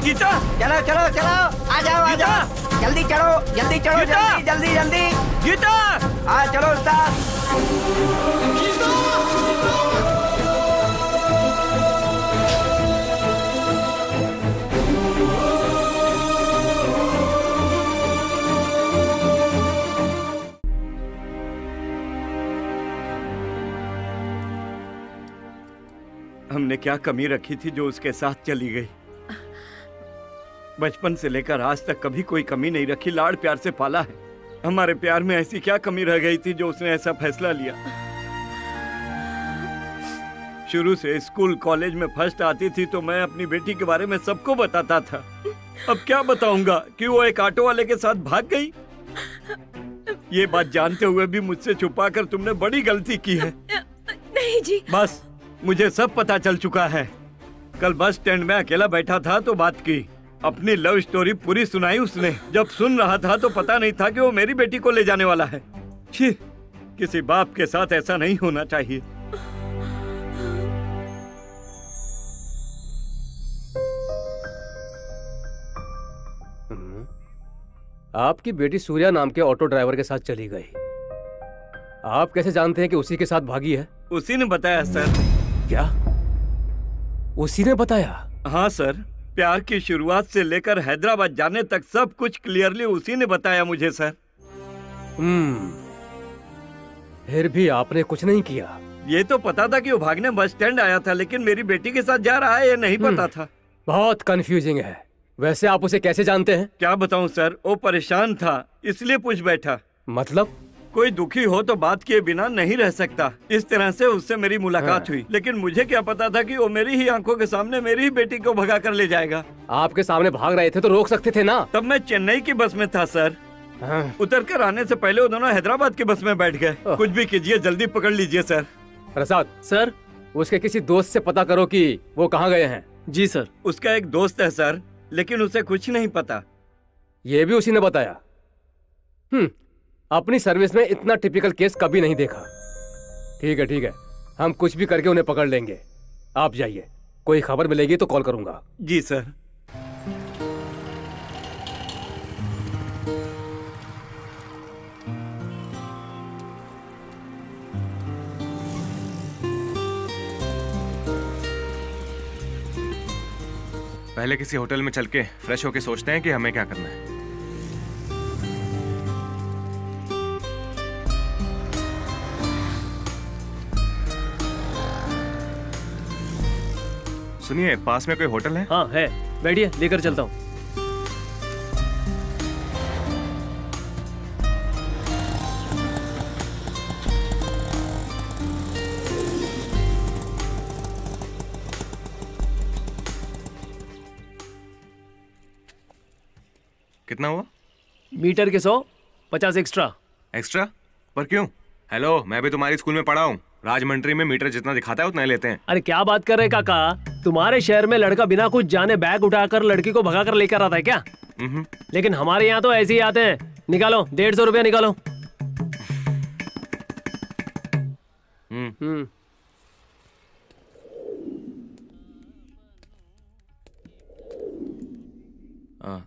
गीता, चलो चलो चलो, आ जाओ आ जाओ, जल्दी चलो जल्दी चलो, गीता! जल्दी जल्दी जल्दी। गीता! हाँ चलो उस्ताद। हमने क्या कमी रखी थी जो उसके साथ चली गई? बचपन से लेकर आज तक कभी कोई कमी नहीं रखी, लाड़ प्यार से पाला है। हमारे प्यार में ऐसी क्या कमी रह गई थी जो उसने ऐसा फैसला लिया? शुरू से स्कूल कॉलेज में फर्स्ट आती थी तो मैं अपनी बेटी के बारे में सबको बताता था। अब क्या बताऊंगा कि वो एक ऑटो वाले के साथ भाग गई? ये बात जानते हुए भी मुझसे छुपाकर तुमने बड़ी गलती की है। नहीं जी। बस मुझे सब पता चल चुका है। कल बस स्टैंड में अकेला बैठा था तो बात की, अपनी लव स्टोरी पूरी सुनाई उसने। जब सुन रहा था तो पता नहीं था कि वो मेरी बेटी को ले जाने वाला है। छी, किसी बाप के साथ ऐसा नहीं होना चाहिए। आपकी बेटी सूर्या नाम के ऑटो ड्राइवर के साथ चली गई। आप कैसे जानते हैं कि उसी के साथ भागी है? उसी ने बताया सर। क्या? उसी ने बताया? हाँ सर, प्यार की शुरुआत से लेकर हैदराबाद जाने तक सब कुछ क्लियरली उसी ने बताया मुझे सर। फिर भी आपने कुछ नहीं किया? ये तो पता था कि वो भागने बस स्टैंड आया था, लेकिन मेरी बेटी के साथ जा रहा है ये नहीं पता था। बहुत कंफ्यूजिंग है। वैसे आप उसे कैसे जानते हैं? क्या बताऊं सर, वो परेशान था इसलिए पूछ बैठा। मतलब? कोई दुखी हो तो बात किए बिना नहीं रह सकता। इस तरह से उससे मेरी मुलाकात हुई, लेकिन मुझे क्या पता था कि वो मेरी ही आंखों के सामने मेरी ही बेटी को भगा कर ले जाएगा। आपके सामने भाग रहे थे तो रोक सकते थे ना? तब मैं चेन्नई की बस में था सर। उतर कर आने से पहले वो दोनों हैदराबाद की बस में बैठ गए। कुछ भी कीजिए, जल्दी पकड़ लीजिए सर। प्रसाद सर, उसके किसी दोस्त से पता करो कि वो कहाँ गए हैं। जी सर। उसका एक दोस्त है सर, लेकिन उसे कुछ नहीं पता। ये भी उसी ने बताया? अपनी सर्विस में इतना टिपिकल केस कभी नहीं देखा। ठीक है, हम कुछ भी करके उन्हें पकड़ लेंगे। आप जाइए, कोई खबर मिलेगी तो कॉल करूंगा। जी सर। पहले किसी होटल में चल के फ्रेश होके सोचते हैं कि हमें क्या करना है। सुनिए, पास में कोई होटल है? हाँ है, बैठिए, लेकर चलता हूँ। कितना हुआ? मीटर के 100, 50 एक्स्ट्रा। एक्स्ट्रा? पर क्यों? हेलो, मैं भी तुम्हारी स्कूल में पढ़ा हूँ। राजमंड्री में मीटर जितना दिखाता है उतना ही लेते हैं। अरे क्या बात कर रहे काका, तुम्हारे शहर में लड़का बिना कुछ जाने बैग उठाकर लड़की को भगाकर लेकर आता है क्या? लेकिन हमारे यहाँ तो ऐसे ही आते हैं। निकालो 150 रुपया निकालो।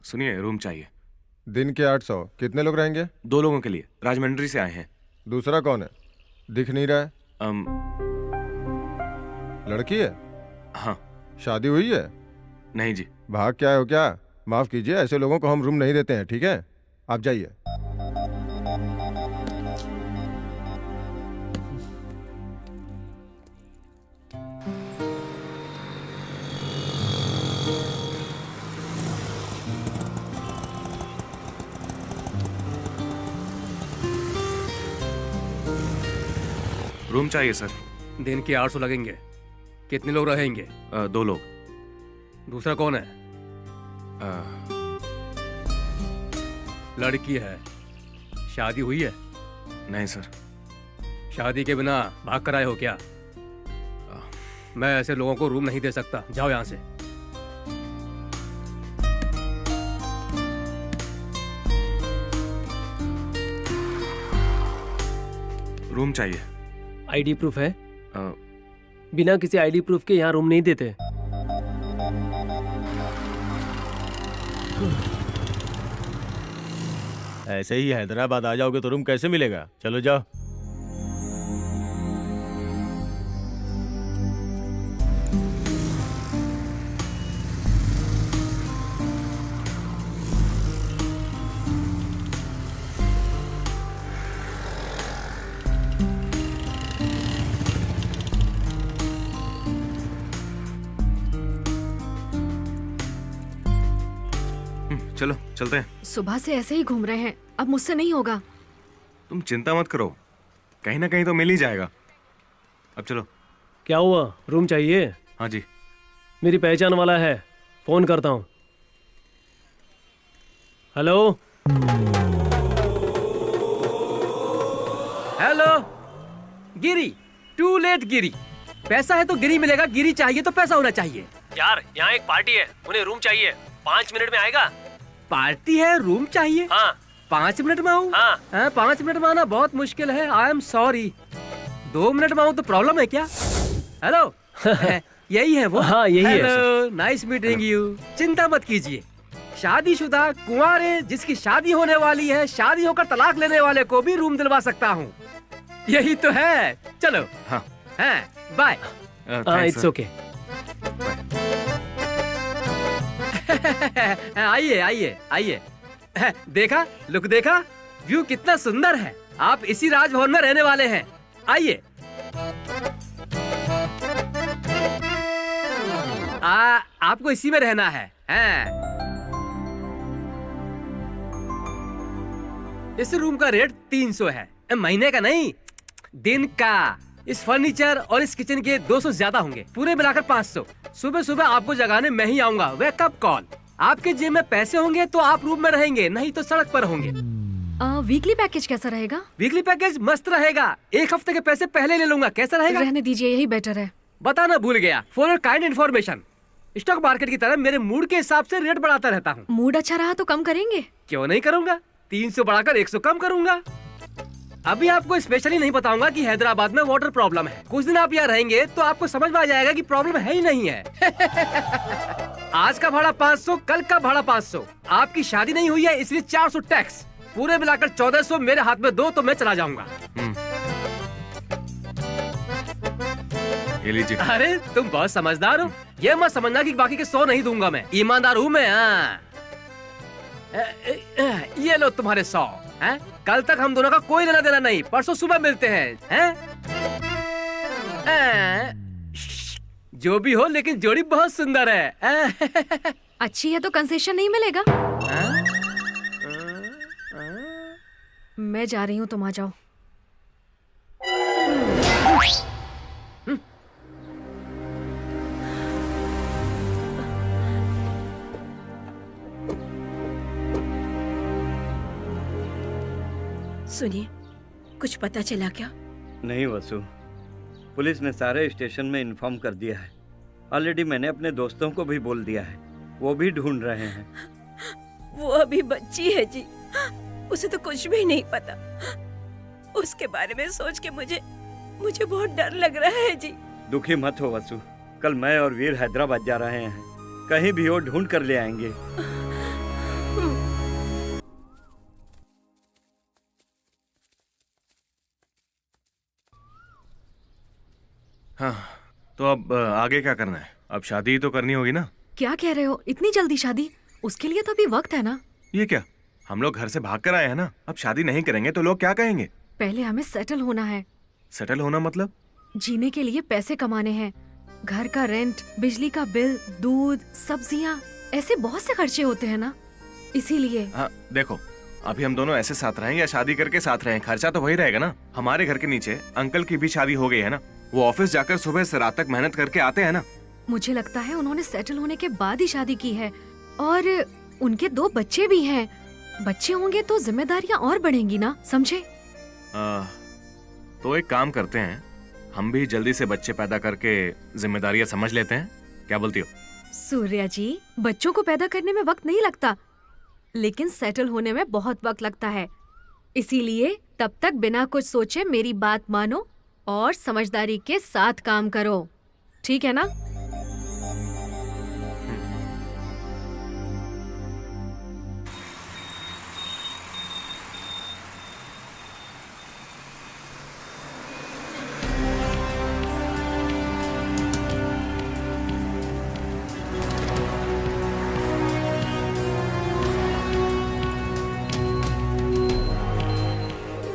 सुनिए, रूम चाहिए। दिन के 800। कितने लोग रहेंगे? 2 लोगों के लिए। राजमंड्री से आए हैं। दूसरा कौन है? दिख नहीं रहा है। लड़की है? हाँ। शादी हुई है? नहीं जी। भाग क्या हो क्या? माफ कीजिए, ऐसे लोगों को हम रूम नहीं देते हैं, ठीक है? आप जाइए। रूम चाहिए सर। दिन के 800 लगेंगे। कितने लोग रहेंगे? 2 लोग। दूसरा कौन है? लड़की है। शादी हुई है? नहीं सर। शादी के बिना भाग कर आए हो क्या? मैं ऐसे लोगों को रूम नहीं दे सकता, जाओ यहाँ से। रूम चाहिए। आईडी प्रूफ है? बिना किसी आईडी प्रूफ के यहाँ रूम नहीं देते। ऐसे ही हैदराबाद आ जाओगे तो रूम कैसे मिलेगा? चलो जाओ। चलो चलते हैं। सुबह से ऐसे ही घूम रहे हैं, अब मुझसे नहीं होगा। तुम चिंता मत करो, कहीं ना कहीं तो मिल ही जाएगा। अब चलो। क्या हुआ, रूम चाहिए? हाँ जी। मेरी पहचान वाला है, फोन करता हूँ। Hello hello Giri, to let Giri. पैसा है तो गिरी मिलेगा, गिरी चाहिए तो पैसा होना चाहिए। यार यहाँ एक पार्टी है, उन्हें रूम चाहिए। 5 मिनट में आएगा? पार्टी है, रूम चाहिए? हाँ। 5 मिनट में आऊँ? हाँ। 5 मिनट में आना बहुत मुश्किल है, आई एम सॉरी। 2 मिनट में आऊँ तो प्रॉब्लम है क्या? हेलो यही है वो? हाँ यही है। Hello, nice meeting you. चिंता मत कीजिए, शादीशुदा कुंवारे जिसकी शादी होने वाली है, शादी होकर तलाक लेने वाले को भी रूम दिलवा सकता हूँ। यही तो है। चलो। हाँ। बाय। It's okay. आइए आइए आइए। देखा, लुक देखा, व्यू कितना सुंदर है। आप इसी राजभवन में रहने वाले हैं। आइए। आपको इसी में रहना है। इस रूम का रेट 300 है, महीने का नहीं, दिन का। इस फर्नीचर और इस किचन के 200 ज्यादा होंगे, पूरे मिलाकर 500। सुबह सुबह आपको जगाने मैं ही आऊंगा, वेकअप कॉल। आपके जेब में पैसे होंगे तो आप रूम में रहेंगे, नहीं तो सड़क पर होंगे। वीकली पैकेज कैसा रहेगा? वीकली पैकेज मस्त रहेगा, 1 हफ्ते के पैसे पहले ले लूंगा। कैसा रहेगा? रहने दीजिए, यही बेटर है। बताना भूल गया, for your kind information, stock market की तरह मेरे मूड के हिसाब से रेट बढ़ाता रहता हूँ। मूड अच्छा रहा तो कम करेंगे? क्यों नहीं करूंगा, 300 बढ़ाकर 100 कम करूंगा। अभी आपको स्पेशली नहीं बताऊंगा कि हैदराबाद में वाटर प्रॉब्लम है। कुछ दिन आप यहाँ रहेंगे तो आपको समझ में आ जाएगा कि प्रॉब्लम है ही नहीं है। आज का भाड़ा 500, कल का भाड़ा 500। आपकी शादी नहीं हुई है इसलिए 400 टैक्स, पूरे मिलाकर 1400 मेरे हाथ में दो तो मैं चला जाऊंगा। ये लीजिए। अरे तुम बहुत समझदार हो। ये मत समझना कि बाकी के 100 नहीं दूंगा मैं, ईमानदार हूँ मैं। हाँ। ये लो तुम्हारे 100। हैं? कल तक हम दोनों का कोई लेना देना नहीं, परसों सुबह मिलते हैं। जो भी हो, लेकिन जोड़ी बहुत सुंदर है। अच्छी है तो कंसेशन नहीं मिलेगा। मैं जा रही हूँ, तुम आ जाओ। सुनिए, कुछ पता चला क्या? नहीं वसु, पुलिस ने सारे स्टेशन में इन्फॉर्म कर दिया है। ऑलरेडी मैंने अपने दोस्तों को भी बोल दिया है, वो भी ढूंढ रहे हैं। वो अभी बच्ची है जी, उसे तो कुछ भी नहीं पता। उसके बारे में सोच के मुझे बहुत डर लग रहा है जी। दुखी मत हो वसु, कल मैं और वीर हैदराबाद जा रहे हैं, कहीं भी वो ढूंढ कर ले आएंगे। हाँ, तो अब आगे क्या करना है? अब शादी ही तो करनी होगी ना? क्या कह रहे हो, इतनी जल्दी शादी? उसके लिए तो अभी वक्त है ना। ये क्या, हम लोग घर से भाग कर आए हैं ना, अब शादी नहीं करेंगे तो लोग क्या कहेंगे? पहले हमें सेटल होना है। सेटल होना मतलब? जीने के लिए पैसे कमाने हैं, घर का रेंट, बिजली का बिल, दूध, सब्जियाँ, ऐसे बहुत से खर्चे होते हैं ना, इसीलिए। हाँ देखो, अभी हम दोनों ऐसे साथ रहें या शादी करके साथ रहें, खर्चा तो वही रहेगा ना। हमारे घर के नीचे अंकल की भी शादी हो गई है ना, वो ऑफिस जाकर सुबह से रात तक मेहनत करके आते हैं ना। मुझे लगता है उन्होंने सेटल होने के बाद ही शादी की है, और उनके 2 बच्चे भी हैं। बच्चे होंगे तो जिम्मेदारियां और बढ़ेंगी ना, समझे? तो एक काम करते हैं, हम भी जल्दी से बच्चे पैदा करके जिम्मेदारियां समझ लेते हैं, क्या बोलती हो? सूर्या जी, बच्चों को पैदा करने में वक्त नहीं लगता, लेकिन सेटल होने में बहुत वक्त लगता है। इसीलिए तब तक बिना कुछ सोचे मेरी बात मानो और समझदारी के साथ काम करो, ठीक है ना?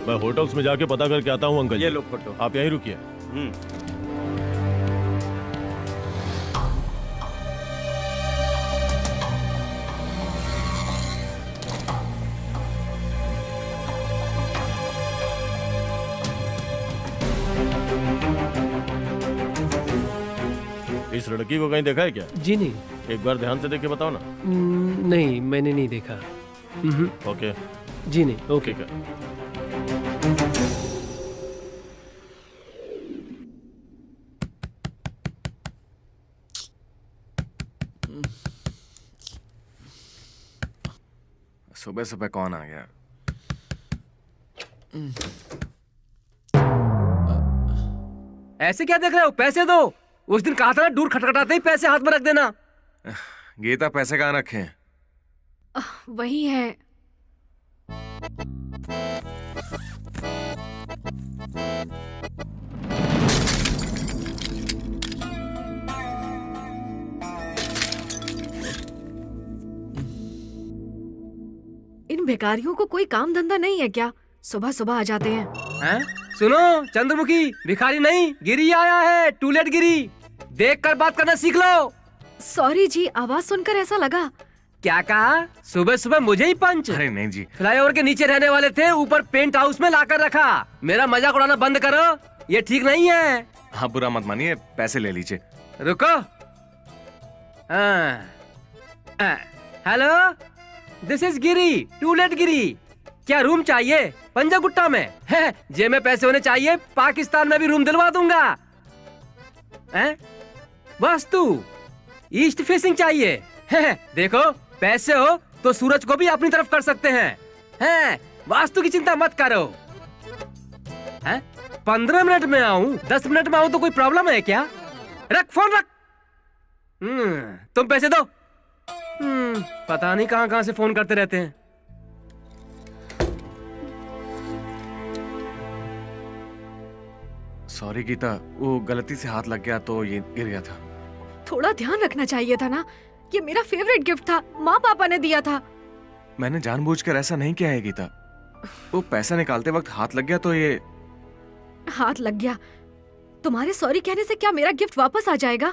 मैं होटल्स में जाके पता करके आता हूँ अंकल। ये लो फोटो। आप यहीं रुकिए। इस लड़की को कहीं देखा है क्या? जी नहीं। एक बार ध्यान से देख के बताओ ना। नहीं, मैंने नहीं देखा। ओके। जी नहीं। ओके। ठीक है। सुबह सुबह कौन आ गया? ऐसे क्या देख रहे हो? पैसे दो। उस दिन कहा था ना, दूर खटखटाते ही पैसे हाथ में रख देना। गीता, पैसे कहाँ रखे हैं? वही है। इन भिखारियों को कोई काम धंधा नहीं है क्या? सुबह सुबह आ जाते हैं। हैं? सुनो चंद्रमुखी, भिखारी नहीं, गिरी आया है, टूलेट गिरी। देख कर बात करना सीख लो। सॉरी जी, आवाज सुनकर ऐसा लगा। क्या कहा? सुबह सुबह मुझे ही पंच? अरे नहीं जी। फ्लाईओवर के नीचे रहने वाले थे, ऊपर पेंट हाउस में लाकर रखा। मेरा मजाक उड़ाना बंद करो, ये ठीक नहीं है। हाँ, बुरा मत मानिए, पैसे ले लीजिए। रुको। Hello, this is Giri, to let Giri. क्या रूम चाहिए? पंजागुट्टा में है, जेब में पैसे होने चाहिए। पाकिस्तान में भी रूम दिलवा दूंगा। वास्तु ईस्ट फेसिंग चाहिए है। देखो, पैसे हो तो सूरज को भी अपनी तरफ कर सकते हैं। वास्तु की चिंता मत करो। 15 मिनट में आऊं, 10 मिनट में आऊं तो कोई प्रॉब्लम है क्या? रख फोन, रख। तुम पैसे दो। पता नहीं कहां कहां से फोन करते रहते हैं। सॉरी गीता, वो गलती से हाथ लग गया तो ये गिर गया था। थोड़ा ध्यान रखना चाहिए था ना। ये मेरा फेवरेट गिफ्ट था, माँ पापा ने दिया था। मैंने जानबूझकर ऐसा नहीं किया है गीता। वो पैसा निकालते वक्त हाथ लग गया तो ये। हाथ लग गया? तुम्हारे सॉरी कहने से क्या मेरा गिफ्ट वापस आ जाएगा?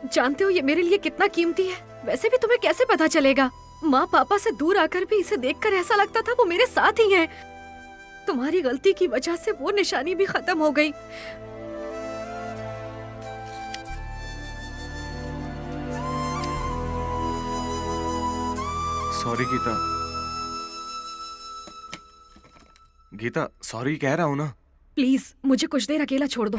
जानते हो ये मेरे लिए कितना कीमती है। वैसे भी तुम्हें कैसे पता चलेगा? माँ पापा से दूर आकर भी इसे देखकर ऐसा लगता था वो मेरे साथ ही हैं। तुम्हारी गलती की वजह से वो निशानी भी खत्म हो गई। सॉरी गीता। गीता सॉरी कह रहा हूं ना। प्लीज मुझे कुछ देर अकेला छोड़ दो।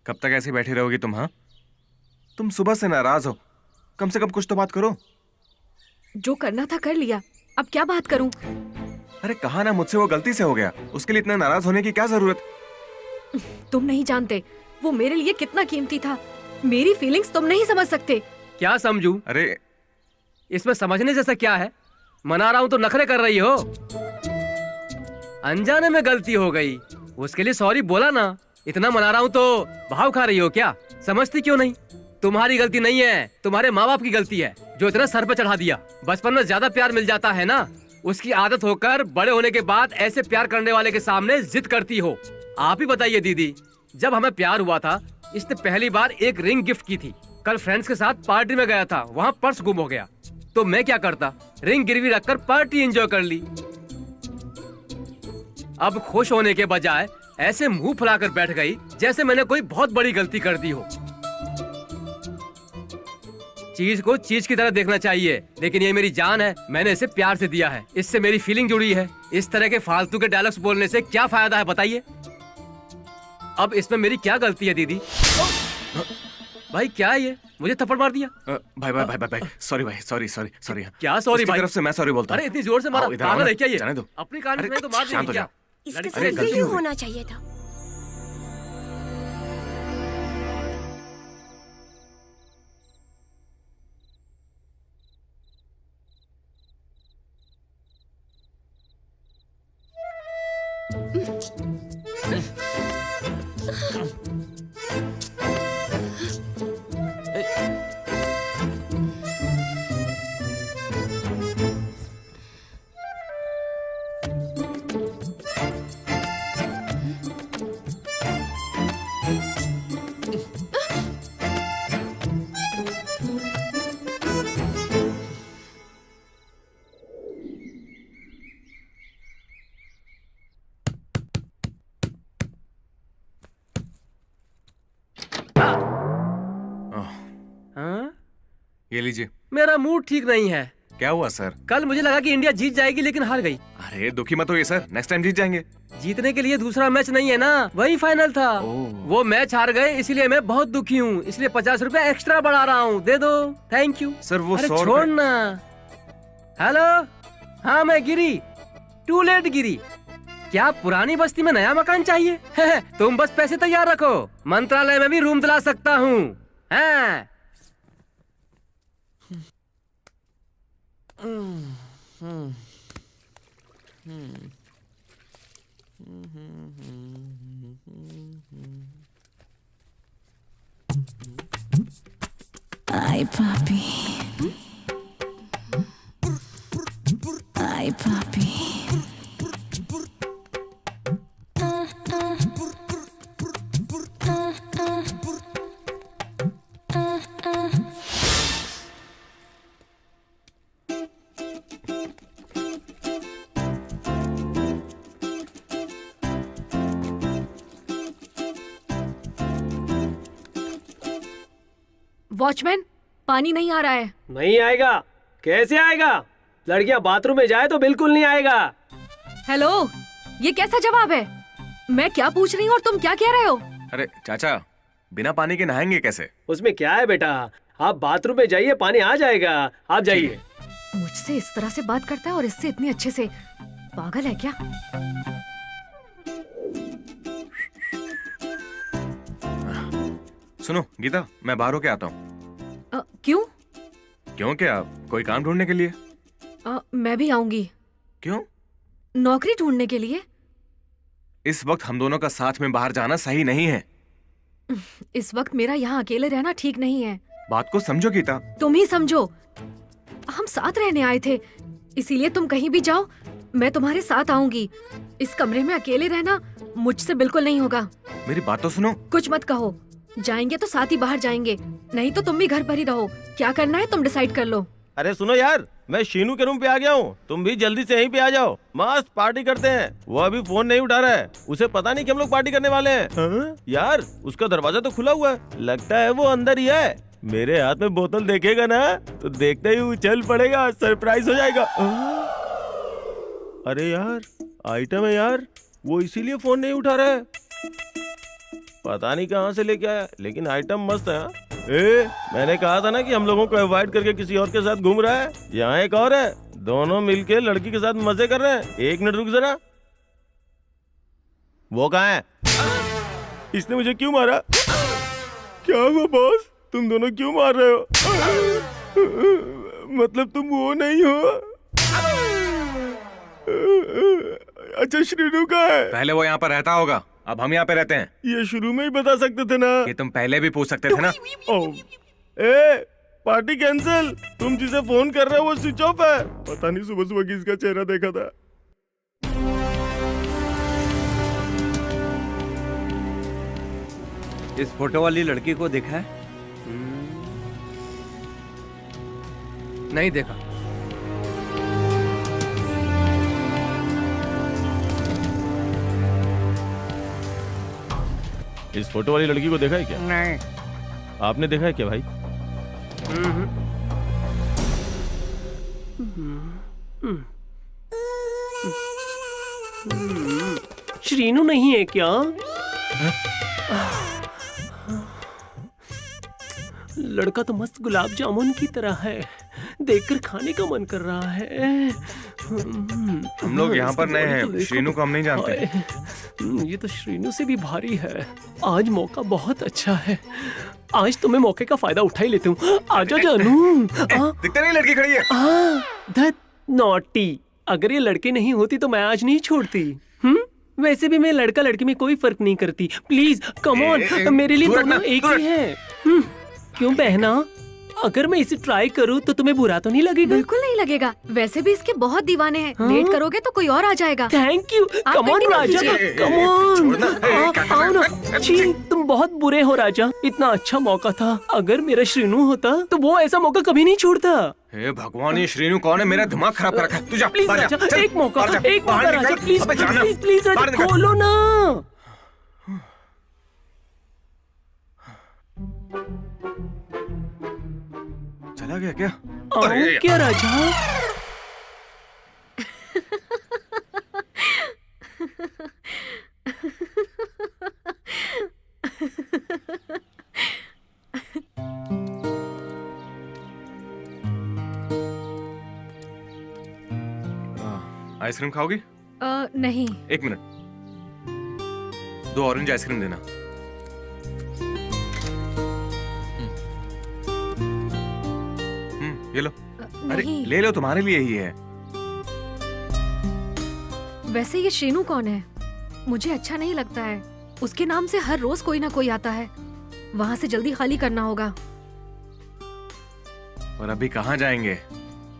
कब तक ऐसे बैठी रहोगी तुम? हाँ, तुम सुबह से नाराज हो, कम से कम कुछ तो बात करो। जो करना था कर लिया, अब क्या बात करूं? अरे कहा ना मुझसे वो गलती से हो गया, उसके लिए इतना नाराज होने की क्या जरूरत? तुम नहीं जानते वो मेरे लिए कितना कीमती था। मेरी फीलिंग्स तुम नहीं समझ सकते। क्या समझूं? अरे इसमें समझने जैसा क्या है? मना रहा हूं तो नखरे कर रही हो। अनजाने में गलती हो गई, उसके लिए सॉरी बोला ना। इतना मना रहा हूं तो भाव खा रही हो क्या? समझती क्यों नहीं? तुम्हारी गलती नहीं है, तुम्हारे माँ बाप की गलती है जो इतना सर पे चढ़ा दिया। बचपन में ज्यादा प्यार मिल जाता है ना, उसकी आदत होकर बड़े होने के बाद ऐसे प्यार करने वाले के सामने जिद करती हो। आप ही बताइए दीदी, जब हमें प्यार हुआ था इसने पहली बार एक रिंग गिफ्ट की थी। कल फ्रेंड्स के साथ पार्टी में गया था, वहाँ पर्स गुम हो गया तो मैं क्या करता? रिंग गिरवी रखकर पार्टी एंजॉय कर ली। अब खुश होने के बजाय ऐसे मुंह फुलाकर बैठ गई जैसे मैंने कोई बहुत बड़ी गलती कर दी हो। चीज को चीज की तरह देखना चाहिए, लेकिन ये मेरी जान है, मैंने इसे प्यार से दिया है, इससे मेरी फीलिंग जुड़ी है। इस तरह के फालतू के डायलॉग्स बोलने से क्या फायदा है बताइए? अब इसमें मेरी क्या गलती है दीदी? भाई क्या है ये? मुझे थप्पड़ मार दिया। भाई भाई भाई भाई सॉरी भाई, सॉरी सॉरी सॉरी। क्या सॉरी भाई? तरफ से मैं सॉरी बोलता हूं। अरे इतनी जोर से मारा, पागल है क्या ये? जाने दो। अपनी कहानी में तो मार शांत देंगे हो क्या? जा। इसके अरे साथ गलती यही हो गई। होना चाहिए था। हाँ? ये लीजिए। मेरा मूड ठीक नहीं है। क्या हुआ सर? कल मुझे लगा कि इंडिया जीत जाएगी लेकिन हार गई। अरे दुखी मत होइए सर, नेक्स्ट टाइम जीत जाएंगे। जीतने के लिए दूसरा मैच नहीं है ना, वही फाइनल था। वो मैच हार गए इसीलिए मैं बहुत दुखी हूँ, इसलिए 50 रुपए एक्स्ट्रा बढ़ा रहा हूँ, दे दो। थैंक यू सर वो अरे 100 छोड़ ना। हेलो, हाँ मैं गिरी, टू लेट गिरी। क्या पुरानी बस्ती में नया मकान चाहिए? तुम बस पैसे तैयार रखो, मंत्रालय में भी रूम दिला सकता हूँ। हाँ Ay papi, ay papi. Watchman, पानी नहीं आ रहा है। नहीं आएगा? कैसे आएगा? लड़कियां बाथरूम में जाए तो बिल्कुल नहीं आएगा। हेलो, ये कैसा जवाब है? मैं क्या पूछ रही हूँ और तुम क्या कह रहे हो? अरे चाचा, बिना पानी के नहाएंगे कैसे? उसमें क्या है बेटा, आप बाथरूम में जाइए, पानी आ जाएगा, आप जाइए। मुझसे इस तरह से बात करता है और इससे इतने अच्छे से। पागल है क्या? सुनो गीता, मैं बाहर होके आता हूँ। क्यों? क्यों क्या? कोई काम ढूंढने के लिए। मैं भी आऊंगी। क्यों? नौकरी ढूंढने के लिए। इस वक्त हम दोनों का साथ में बाहर जाना सही नहीं है। इस वक्त मेरा यहाँ अकेले रहना ठीक नहीं है। बात को समझो गीता। तुम ही समझो। हम साथ रहने आए थे, इसीलिए तुम कहीं भी जाओ मैं तुम्हारे साथ आऊंगी। इस कमरे में अकेले रहना मुझसे बिल्कुल नहीं होगा। मेरी बात तो सुनो। कुछ मत कहो। जाएंगे तो साथ ही बाहर जाएंगे, नहीं तो तुम भी घर पर ही रहो। क्या करना है तुम डिसाइड कर लो। अरे सुनो यार, मैं शीनू के रूम पे आ गया हूँ, तुम भी जल्दी से यहीं पे आ जाओ, मस्त पार्टी करते हैं। वो अभी फोन नहीं उठा रहा है, उसे पता नहीं कि हम लोग पार्टी करने वाले हैं। हाँ? यार उसका दरवाजा तो खुला हुआ है, लगता है वो अंदर ही है। मेरे हाथ में बोतल देखेगा ना तो देखते ही उछल पड़ेगा, सरप्राइज हो जाएगा। अरे यार आइटम है यार, वो इसीलिए फोन नहीं उठा रहा है। पता नहीं कहाँ से लेके आया, लेकिन आइटम मस्त है। मैंने कहा था ना कि हम लोगों को अवॉइड करके किसी और के साथ घूम रहा है। यहाँ एक और है, दोनों मिलके लड़की के साथ मजे कर रहे हैं। एक मिनट रुक जरा। वो कहाँ है? इसने मुझे क्यों मारा? क्या हुआ बॉस, तुम दोनों क्यों मार रहे हो? मतलब तुम वो नहीं हो? अच्छा श्रीनू कहाँ है? पहले वो यहाँ पर रहता होगा, अब हम यहाँ पे रहते हैं। ये शुरू में ही बता सकते थे ना। ये तुम पहले भी पूछ सकते थे ना। Party cancel. तुम जिसे फोन कर रहे हो वो स्विच ऑफ है। पता नहीं सुबह सुबह किसका चेहरा देखा था। इस फोटो वाली लड़की को देखा है? नहीं देखा। इस फोटो वाली लड़की को देखा है क्या? नहीं। आपने देखा है क्या भाई? श्रीनू नहीं है क्या? लड़का तो मस्त गुलाब जामुन की तरह है, देखकर खाने का मन कर रहा है। हम लोग यहाँ पर नए हैं, श्रीनू को हम नहीं जानते। ये तो श्रीनू से भी भारी है। आज मौका बहुत अच्छा है, आज तो मैं मौके का फायदा उठा ही लेती हूँ। आजा जानू। दिखता नहीं लड़की खड़ी है। धत नॉटी, अगर ये लड़के नहीं होती तो मैं आज नहीं छोड़ती। वैसे भी मैं लड़का लड़की में कोई फर्क नहीं करती। प्लीज कम ऑन, मेरे लिए दोनों एक ही हैं। क्यों बहना, अगर मैं इसे ट्राई करूँ तो तुम्हें बुरा तो नहीं लगेगा? बिल्कुल नहीं लगेगा, वैसे भी इसके बहुत दीवाने हैं। लेट करोगे तो कोई और आ जाएगा। Thank you. Come on Raja, come on, आओ ना। छी, तुम बहुत बुरे हो राजा, इतना अच्छा मौका था। अगर मेरा श्रीनू होता तो वो ऐसा मौका कभी नहीं छोड़ता। हे भगवान, ये श्रीनू कौन है? मेरा दिमाग खराब कर रखा है। तू जा, प्लीज बाहर जा, राजा, चल, एक मौका बाहर जा, राजा, प्लीज अबे जाना। प्लीज प्लीज बाहर राजा, निकल। खोलो ना। चला गया क्या? आओ क्या राजा? आइसक्रीम खाओगी? नहीं। एक मिनट, 2 ऑरेंज आइसक्रीम देना। ये लो। अरे नहीं। ले लो, तुम्हारे लिए ही है। वैसे ये श्रीनू कौन है? मुझे अच्छा नहीं लगता है। उसके नाम से हर रोज कोई ना कोई आता है। वहाँ से जल्दी खाली करना होगा। और अभी कहाँ जाएंगे?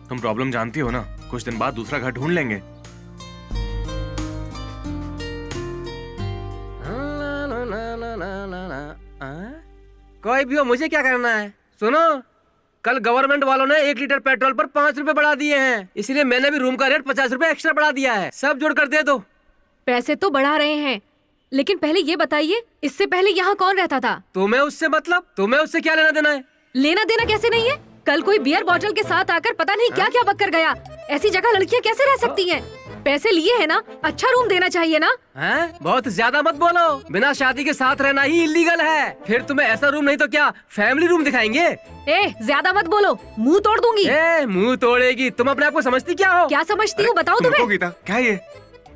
तुम प्रॉब्लम जानती हो ना, कुछ दिन बाद दूसरा घर ढूंढ लेंगे। कोई भी हो, मुझे क्या करना है? सुनो, कल गवर्नमेंट वालों ने 1 लीटर पेट्रोल पर 5 रुपए बढ़ा दिए हैं, इसलिए मैंने भी रूम का रेट 50 रुपए एक्स्ट्रा बढ़ा दिया है। सब जोड़कर दे दो। पैसे तो बढ़ा रहे हैं, लेकिन पहले ये बताइए, इससे पहले यहाँ कौन रहता था? तुम्हें उससे मतलब? तुम्हें उससे क्या लेना देना है? लेना देना कैसे नहीं है? कल कोई बियर बॉटल के साथ आकर पता नहीं क्या क्या बककर गया। ऐसी जगह लड़कियाँ कैसे रह सकती हैं? पैसे लिए है ना, अच्छा रूम देना चाहिए ना। हैं? बहुत ज्यादा मत बोलो, बिना शादी के साथ रहना ही इलीगल है। फिर तुम्हें ऐसा रूम नहीं तो क्या फैमिली रूम दिखाएंगे? ज्यादा मत बोलो, मुंह तोड़ दूंगी। मुंह तोड़ेगी? तुम अपने आप को समझती क्या हो? क्या समझती हूँ बताओ तुम्हें? गीता, क्या ये?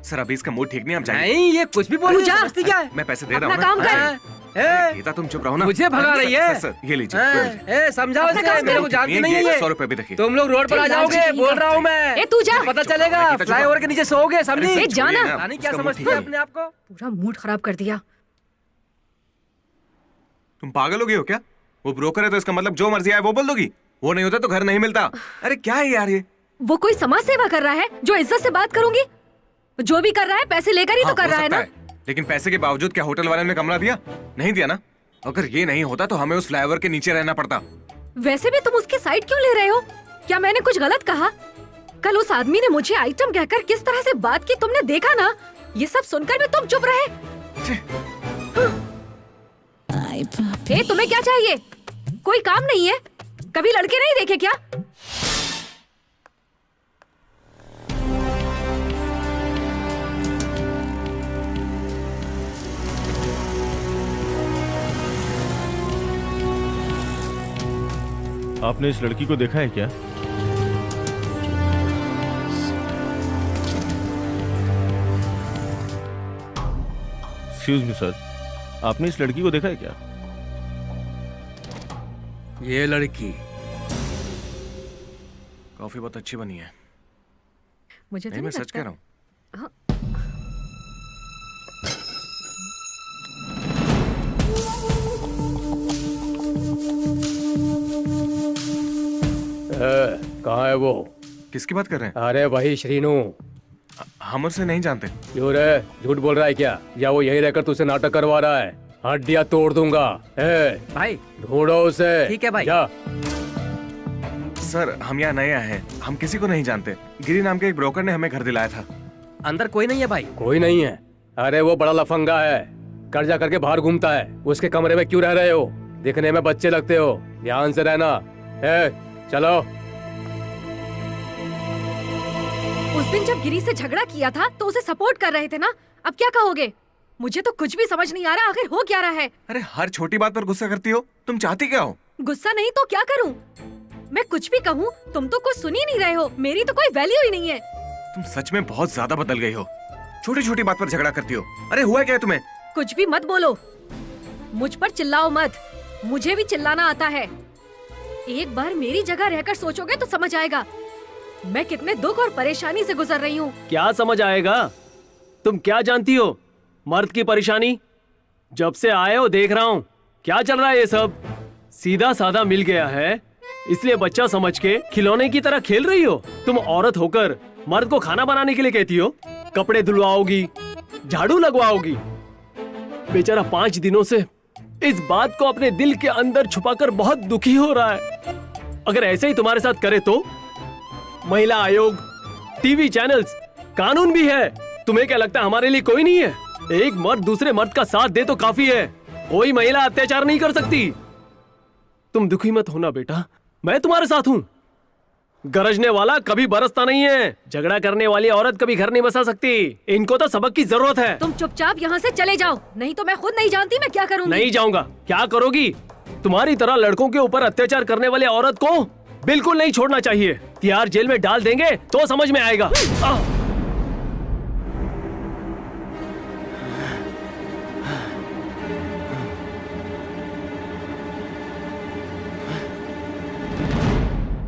सर अभी इसका मूड ठीक नहीं, आप जाइए। नहीं, ये कुछ भी बोलो, समझती क्या है? मैं पैसे दे रहा हूँ। अपना काम कर। गीता तुम चुप रहो ना। मुझे भगा रही है? सर, ये लीजिए। समझाओ इसे, मेरे को जानती नहीं है ये। 100 रुपए भी देखिए। तुम लोग रोड पर आ जाओगे, बोल रहा हूँ मैं। ए तू जा। पता चलेगा, फ्लाईओवर के नीचे सोओगे, समझी? ए, जाना। रानी क्या समझती है अपने आप को? पूरा मूड खराब कर दिया। तुम पागल हो गई हो क्या? वो ब्रोकर है तो इसका मतलब जो मर्जी आए वो बोल दोगी? वो नहीं होता तो घर नहीं मिलता। अरे क्या है यार ये? वो कोई समाज सेवा कर रहा है जो इज्जत से बात करूंगी? जो भी कर रहा है पैसे लेकर ही तो कर रहा है ना। लेकिन पैसे के बावजूद क्या होटल वाले ने कमरा दिया? नहीं दिया ना। अगर ये नहीं होता तो हमें उस फ्लाईओवर के नीचे रहना पड़ता। वैसे भी तुम उसकी साइड क्यों ले रहे हो? क्या मैंने कुछ गलत कहा? कल उस आदमी ने मुझे आइटम कहकर किस तरह से बात की तुमने देखा ना। ये सब सुनकर भी तुम चुप रहे। ए, तुम्हें क्या चाहिए? कोई काम नहीं है? कभी लड़के नहीं देखे क्या? आपने इस लड़की को देखा है क्या? एक्सक्यूज मी सर, आपने इस लड़की को देखा है क्या? ये लड़की कॉफी बहुत अच्छी बनी है। मुझे नहीं, मैं सच कह रहा हूँ। कहाँ है वो? किसकी बात कर रहे हैं? अरे वही श्रीनू। हम उससे नहीं जानते। क्यों रे, झूठ बोल रहा है क्या? या वो यही रहकर तुझसे नाटक करवा रहा है? हड्डियां तोड़ दूंगा। भाई ढूंढो उसे। ठीक है भाई। जा। सर हम यहाँ नए आए हैं, हम किसी को नहीं जानते। गिरी नाम के एक ब्रोकर ने हमें घर दिलाया था। अंदर कोई नहीं है भाई? कोई नहीं है। अरे वो बड़ा लफंगा है, कर्जा करके बाहर घूमता है। उसके कमरे में क्यों रह रहे हो? दिखने में बच्चे लगते हो, ध्यान से रहना। चलो। उस दिन जब गिरी से झगड़ा किया था तो उसे सपोर्ट कर रहे थे ना। अब क्या कहोगे? मुझे तो कुछ भी समझ नहीं आ रहा, आखिर हो क्या रहा है? अरे हर छोटी बात पर गुस्सा करती हो, तुम चाहती क्या हो? गुस्सा नहीं तो क्या करूं? मैं कुछ भी कहूं तुम तो कुछ सुन ही नहीं रहे हो। मेरी तो कोई वैल्यू ही नहीं है। तुम सच में बहुत ज्यादा बदल गई हो। छोटी छोटी बात पर झगड़ा करती हो। अरे हुआ क्या है तुम्हें? कुछ भी मत बोलो, मुझ पर चिल्लाओ मत। मुझे भी चिल्लाना आता है। एक बार मेरी जगह रहकर सोचोगे तो समझ आएगा मैं कितने दुख और परेशानी से गुजर रही हूँ। क्या समझ आएगा? तुम क्या जानती हो मर्द की परेशानी? जब से आए हो देख रहा हूँ क्या चल रहा है। ये सब सीधा साधा मिल गया है, इसलिए बच्चा समझ के खिलौने की तरह खेल रही हो। तुम औरत होकर मर्द को खाना बनाने के लिए कहती हो, कपड़े धुलवाओगी, झाड़ू लगवाओगी। बेचारा 5 दिनों से इस बात को अपने दिल के अंदर छुपाकर बहुत दुखी हो रहा है। अगर ऐसे ही तुम्हारे साथ करे तो महिला आयोग, टीवी चैनल्स, कानून भी है। तुम्हें क्या लगता है हमारे लिए कोई नहीं है? एक मर्द दूसरे मर्द का साथ दे तो काफी है, कोई महिला अत्याचार नहीं कर सकती। तुम दुखी मत होना बेटा, मैं तुम्हारे साथ हूँ। गरजने वाला कभी बरसता नहीं है, झगड़ा करने वाली औरत कभी घर नहीं बसा सकती। इनको तो सबक की जरूरत है। तुम चुपचाप यहाँ से चले जाओ, नहीं तो मैं खुद नहीं जानती मैं क्या करूँगी। नहीं जाऊंगा। क्या करोगी? तुम्हारी तरह लड़कों के ऊपर अत्याचार करने वाले औरत को बिल्कुल नहीं छोड़ना चाहिए। तिहाड़ जेल में डाल देंगे तो समझ में आएगा।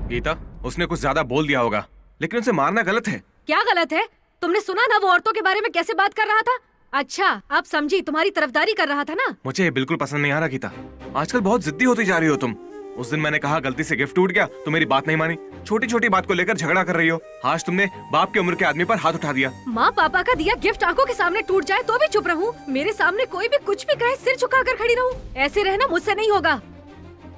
गीता, उसने कुछ ज्यादा बोल दिया होगा, लेकिन उसे मारना गलत है। क्या गलत है? तुमने सुना ना वो औरतों के बारे में कैसे बात कर रहा था? अच्छा, आप समझी, तुम्हारी तरफदारी कर रहा था ना। मुझे ये बिल्कुल पसंद नहीं आ रहा गीता। आजकल बहुत जिद्दी होती जा रही हो तुम। उस दिन मैंने कहा गलती से गिफ्ट टूट गया तो मेरी बात नहीं मानी। छोटी छोटी बात को लेकर झगड़ा कर रही हो। आज तुमने बाप की उम्र के आदमी पर हाथ उठा दिया। माँ पापा का दिया गिफ्ट आंखों के सामने टूट जाए तो भी चुप रहूं? मेरे सामने कोई भी कुछ भी कहे सिर झुकाकर खड़ी रहूं? ऐसे रहना मुझसे नहीं होगा।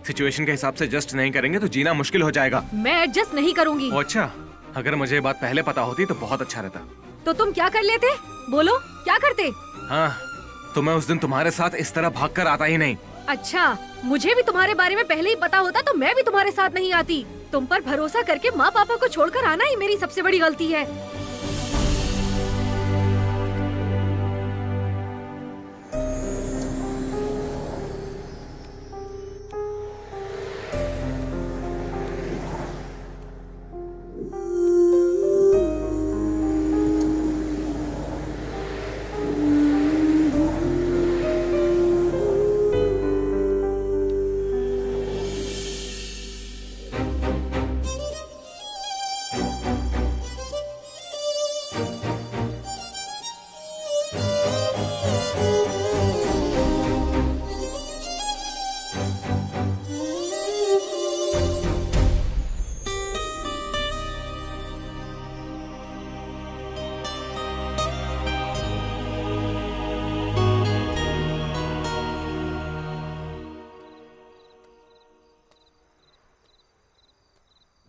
सिचुएशन के हिसाब से एडजस्ट नहीं करेंगे तो जीना मुश्किल हो जाएगा। मैं एडजस्ट नहीं करूंगी। अच्छा, अगर मुझे ये बात पहले पता होती तो बहुत अच्छा रहता। तो तुम क्या कर लेते? बोलो, क्या करते? हाँ, तो मैं उस दिन तुम्हारे साथ इस तरह भागकर आता ही नहीं। अच्छा, मुझे भी तुम्हारे बारे में पहले ही पता होता तो मैं भी तुम्हारे साथ नहीं आती। तुम पर भरोसा करके माँ पापा को छोड़कर आना ही मेरी सबसे बड़ी गलती है।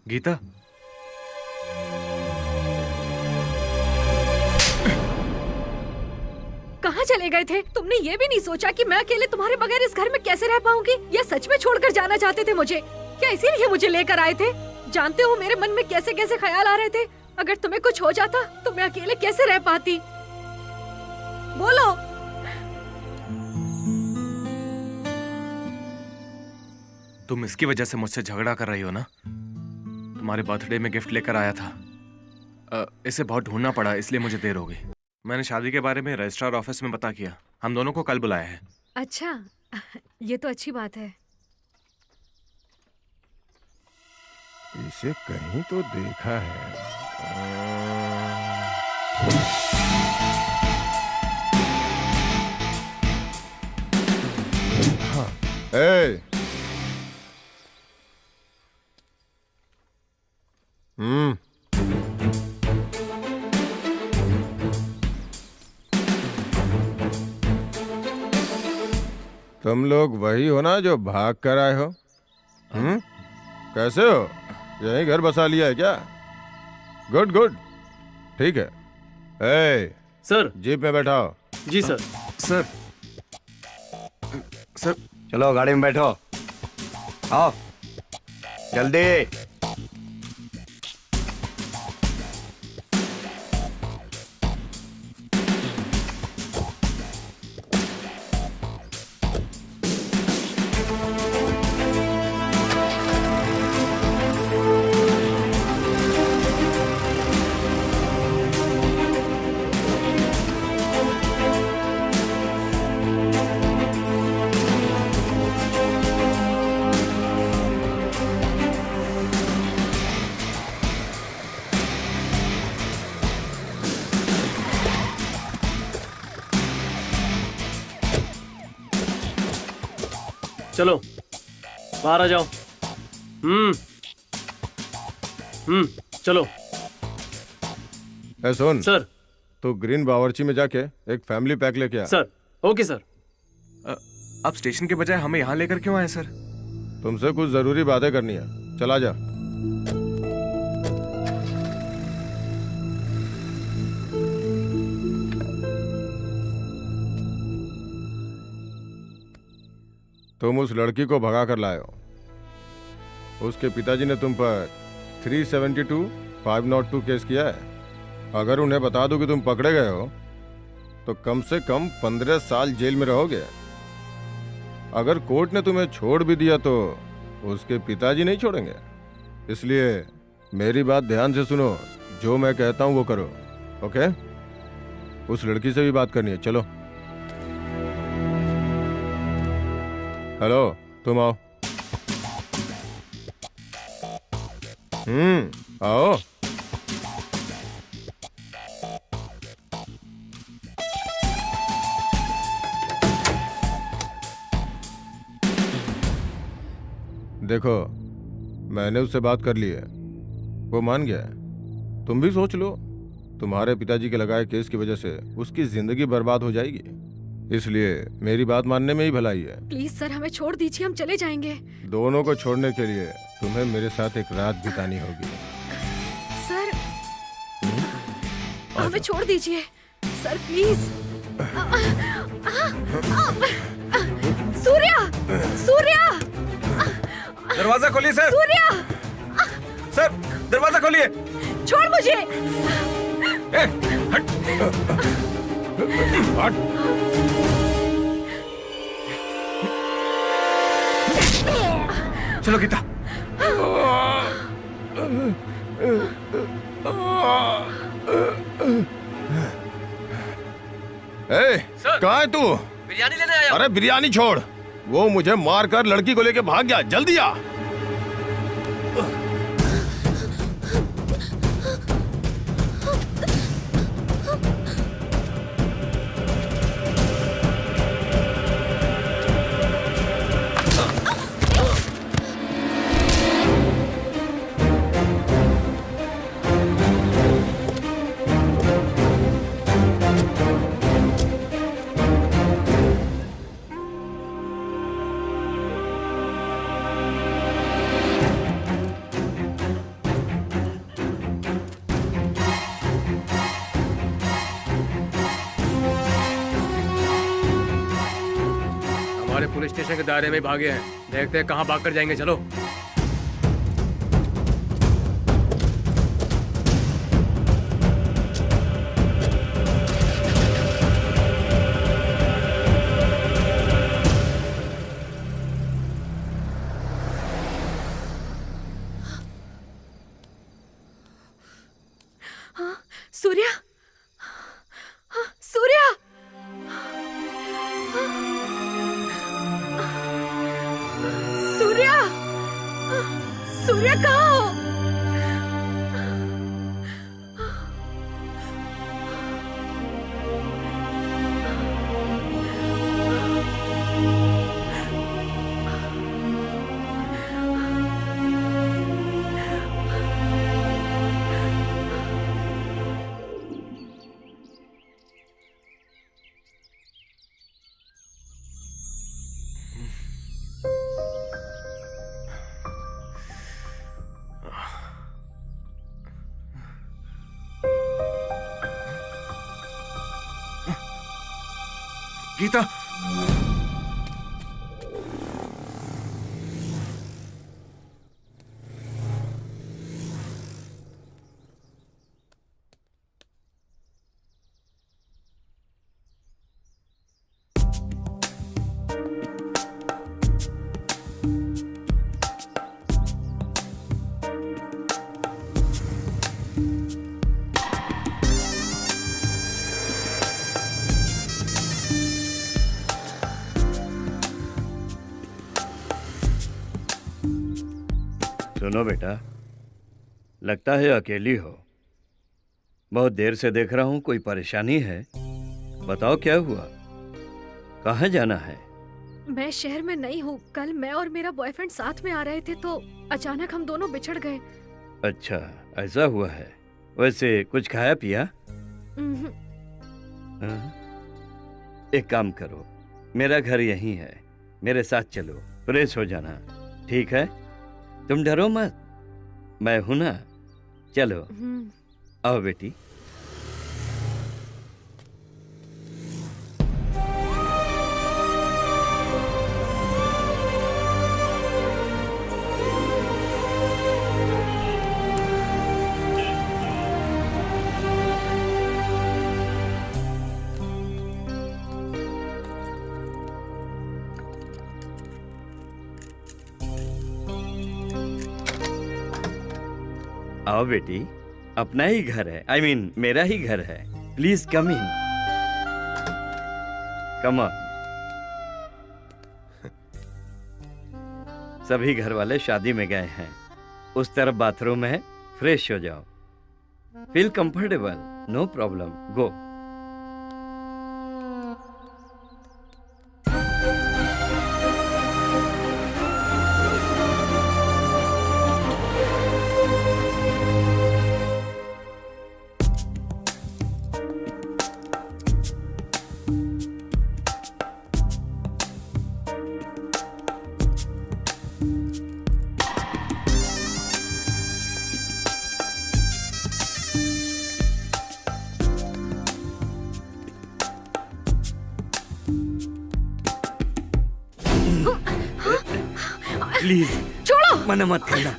गीता, कहाँ चले गए थे? तुमने ये भी नहीं सोचा कि मैं अकेले तुम्हारे बगैर इस घर में कैसे रह पाऊंगी? या सच में छोड़कर जाना चाहते थे मुझे? क्या इसीलिए मुझे लेकर आए थे? जानते हो मेरे मन में कैसे कैसे ख्याल आ रहे थे। अगर तुम्हें कुछ हो जाता तो मैं अकेले कैसे रह पाती? बोलो। तुम इसकी वजह से मुझसे झगड़ा कर रही हो ना? तुम्हारे बर्थडे में गिफ्ट लेकर आया था, इसे बहुत ढूंढना पड़ा, इसलिए मुझे देर हो गई। मैंने शादी के बारे में रजिस्ट्रार ऑफिस में पता किया, हम दोनों को कल बुलाया है। अच्छा, ये तो अच्छी बात है। इसे कहीं तो देखा है। हाँ। ए! तुम लोग वही हो ना जो भाग कर आए हो? कैसे हो? यही घर बसा लिया है क्या? गुड गुड, ठीक है। ए, सर। जीप में बैठाओ। जी सर। Sir, sir. चलो गाड़ी में बैठो, आओ जल्दी। चलो बाहर आ जाओ। चलो। ए सुन सर। तो ग्रीन बावर्ची में जाके एक फैमिली पैक लेके आ। सर। Okay sir. आप स्टेशन के बजाय हमें यहाँ लेकर क्यों आए सर? तुमसे कुछ जरूरी बातें करनी है, चला जा। तुम उस लड़की को भगा कर लाए हो। उसके पिताजी ने तुम पर 372 502 केस किया है। अगर उन्हें बता दो कि तुम पकड़े गए हो तो कम से कम 15 साल जेल में रहोगे। अगर कोर्ट ने तुम्हें छोड़ भी दिया तो उसके पिताजी नहीं छोड़ेंगे। इसलिए मेरी बात ध्यान से सुनो, जो मैं कहता हूं वो करो, ओके? उस लड़की से भी बात करनी है, चलो। हेलो, तुम आओ। आओ। देखो, मैंने उससे बात कर ली है, वो मान गया है। तुम भी सोच लो, तुम्हारे पिताजी के लगाए केस की वजह से उसकी जिंदगी बर्बाद हो जाएगी। इसलिए मेरी बात मानने में ही भलाई है। प्लीज सर, हमें छोड़ दीजिए, हम चले जाएंगे। दोनों को छोड़ने के लिए तुम्हें मेरे साथ एक रात बितानी होगी। सर, हमें छोड़ दीजिए सर, प्लीज। सूर्या, सूर्या, दरवाजा खोलिए सर। सूर्या, सर दरवाजा खोलिए। छोड़ मुझे। ए, हट। हट। चलो गीता। कहाँ है तू? बिरयानी लेने आया। अरे बिरयानी छोड़, वो मुझे मारकर लड़की को लेके भाग गया, जल्दी आ। पुलिस स्टेशन के दायरे में भागे हैं। देखते हैं कहाँ भाग कर जाएंगे। चलो। सूर्या, सूर्या, सूर्या, सूर्या कहाँ हो? गीता, सुनो बेटा, लगता है अकेली हो। बहुत देर से देख रहा हूँ, कोई परेशानी है? बताओ क्या हुआ, कहाँ जाना है? मैं शहर में नहीं हूँ। कल मैं और मेरा बॉयफ्रेंड साथ में आ रहे थे तो अचानक हम दोनों बिछड़ गए। अच्छा, ऐसा हुआ है। वैसे कुछ खाया पिया? एक काम करो, मेरा घर यहीं है, मेरे साथ चलो, फ्रेश हो जाना, ठीक है? तुम डरो मत, मैं हूं ना। चलो आओ बेटी। आओ बेटी, अपना ही घर है, I mean, मेरा ही घर है। Please come in, come on. सभी घर वाले शादी में गए हैं, उस तरफ बाथरूम है, फ्रेश हो जाओ, feel comfortable, no problem, go. Please छोड़ो, मना मत करना,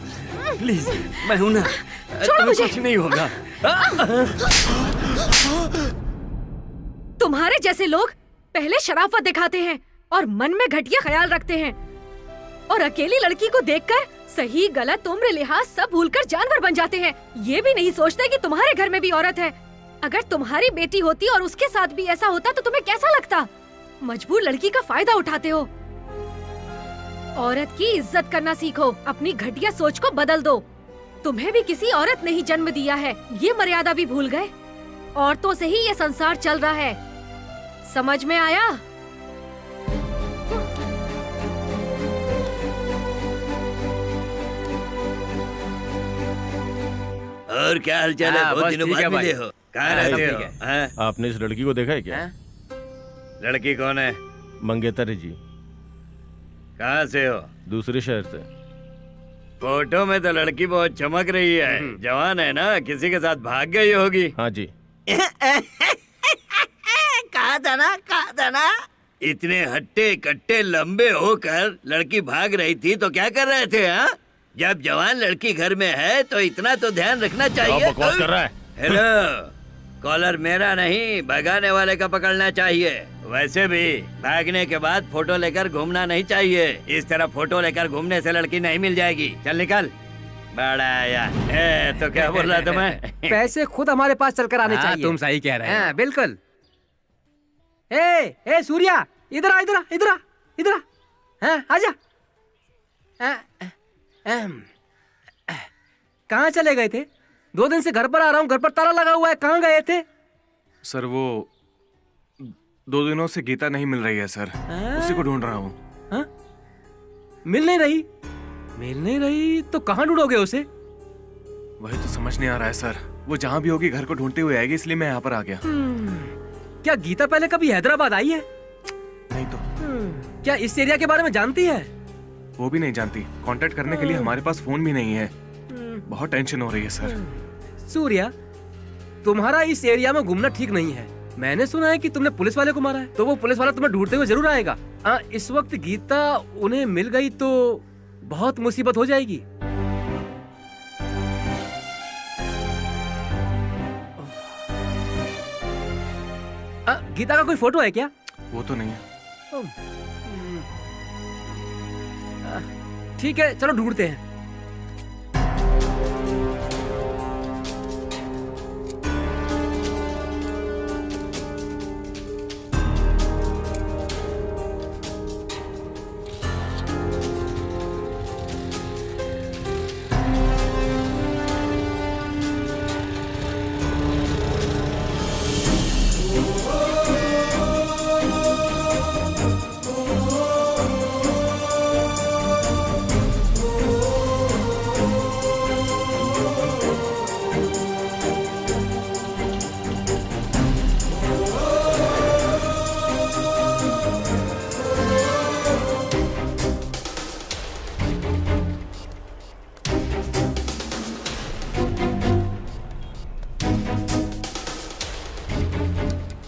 प्लीज, मैं हूं ना, छोड़ो मुझे। कुछ नहीं होगा। तुम्हारे जैसे लोग पहले शराफत दिखाते हैं और मन में घटिया ख्याल रखते हैं, और अकेली लड़की को देखकर सही गलत उम्र लिहाज सब भूलकर जानवर बन जाते हैं। ये भी नहीं सोचते कि तुम्हारे घर में भी औरत है। अगर तुम्हारी बेटी होती और उसके साथ भी ऐसा होता तो तुम्हें कैसा लगता? मजबूर लड़की का फायदा उठाते हो। औरत की इज्जत करना सीखो, अपनी घटिया सोच को बदल दो। तुम्हें भी किसी औरत ने ही जन्म दिया है, ये मर्यादा भी भूल गए। औरतों से ही ये संसार चल रहा है, समझ में आया? और क्या हाल चाल है? बहुत दिनों बाद मिले हो, कहाँ रहते हो? हाँ? आपने इस लड़की को देखा है क्या? लड़की कौन है? मंगेतर जी। कहाँ से हो? दूसरे शहर से। फोटो में तो लड़की बहुत चमक रही है, जवान है ना, किसी के साथ भाग गई होगी। हाँ जी। कहा था ना, कहा था ना। इतने हट्टे कट्टे लंबे होकर लड़की भाग रही थी तो क्या कर रहे थे? हाँ, जब जवान लड़की घर में है तो इतना तो ध्यान रखना चाहिए। क्या बकवास कर रहा है? हेलो, कॉलर मेरा नहीं, भगाने वाले का पकड़ना चाहिए। वैसे भी भागने के बाद फोटो लेकर घूमना नहीं चाहिए। इस तरह फोटो लेकर घूमने से लड़की नहीं मिल जाएगी। चल निकल। बड़ा आया। तो क्या बोल रहा था मैं? पैसे खुद हमारे पास चलकर आने चाहिए। तुम सही कह रहे हो। बिल्कुल। ए सूर्या, इधर आ, इधर आ, इधर आ, इधर आ। हाँ, आजा। कहाँ चले गए थे? 2 दिन से घर पर आ रहा हूँ, घर पर ताला लगा हुआ है। कहाँ गए थे? सर वो 2 दिनों से गीता नहीं मिल रही है सर, उसी को ढूंढ रहा हूँ। मिल नहीं रही? मिल नहीं रही तो कहाँ ढूंढोगे उसे? वही तो समझ नहीं आ रहा है सर। वो जहाँ भी होगी घर को ढूंढते हुए आएगी, इसलिए मैं यहाँ पर आ गया। क्या गीता पहले कभी हैदराबाद आई है? नहीं तो। क्या इस एरिया के बारे में जानती है? वो भी नहीं जानती। कांटेक्ट करने के लिए हमारे पास फोन भी नहीं है। बहुत टेंशन हो रही है सर। सूर्या, तुम्हारा इस एरिया में घूमना ठीक नहीं है। मैंने सुना है कि तुमने पुलिस वाले को मारा है, तो वो पुलिस वाला तुम्हें ढूंढते हुए जरूर आएगा। इस वक्त गीता उन्हें मिल गई तो बहुत मुसीबत हो जाएगी। गीता का कोई फोटो है क्या? वो तो नहीं है। ठीक है, चलो ढूंढते हैं।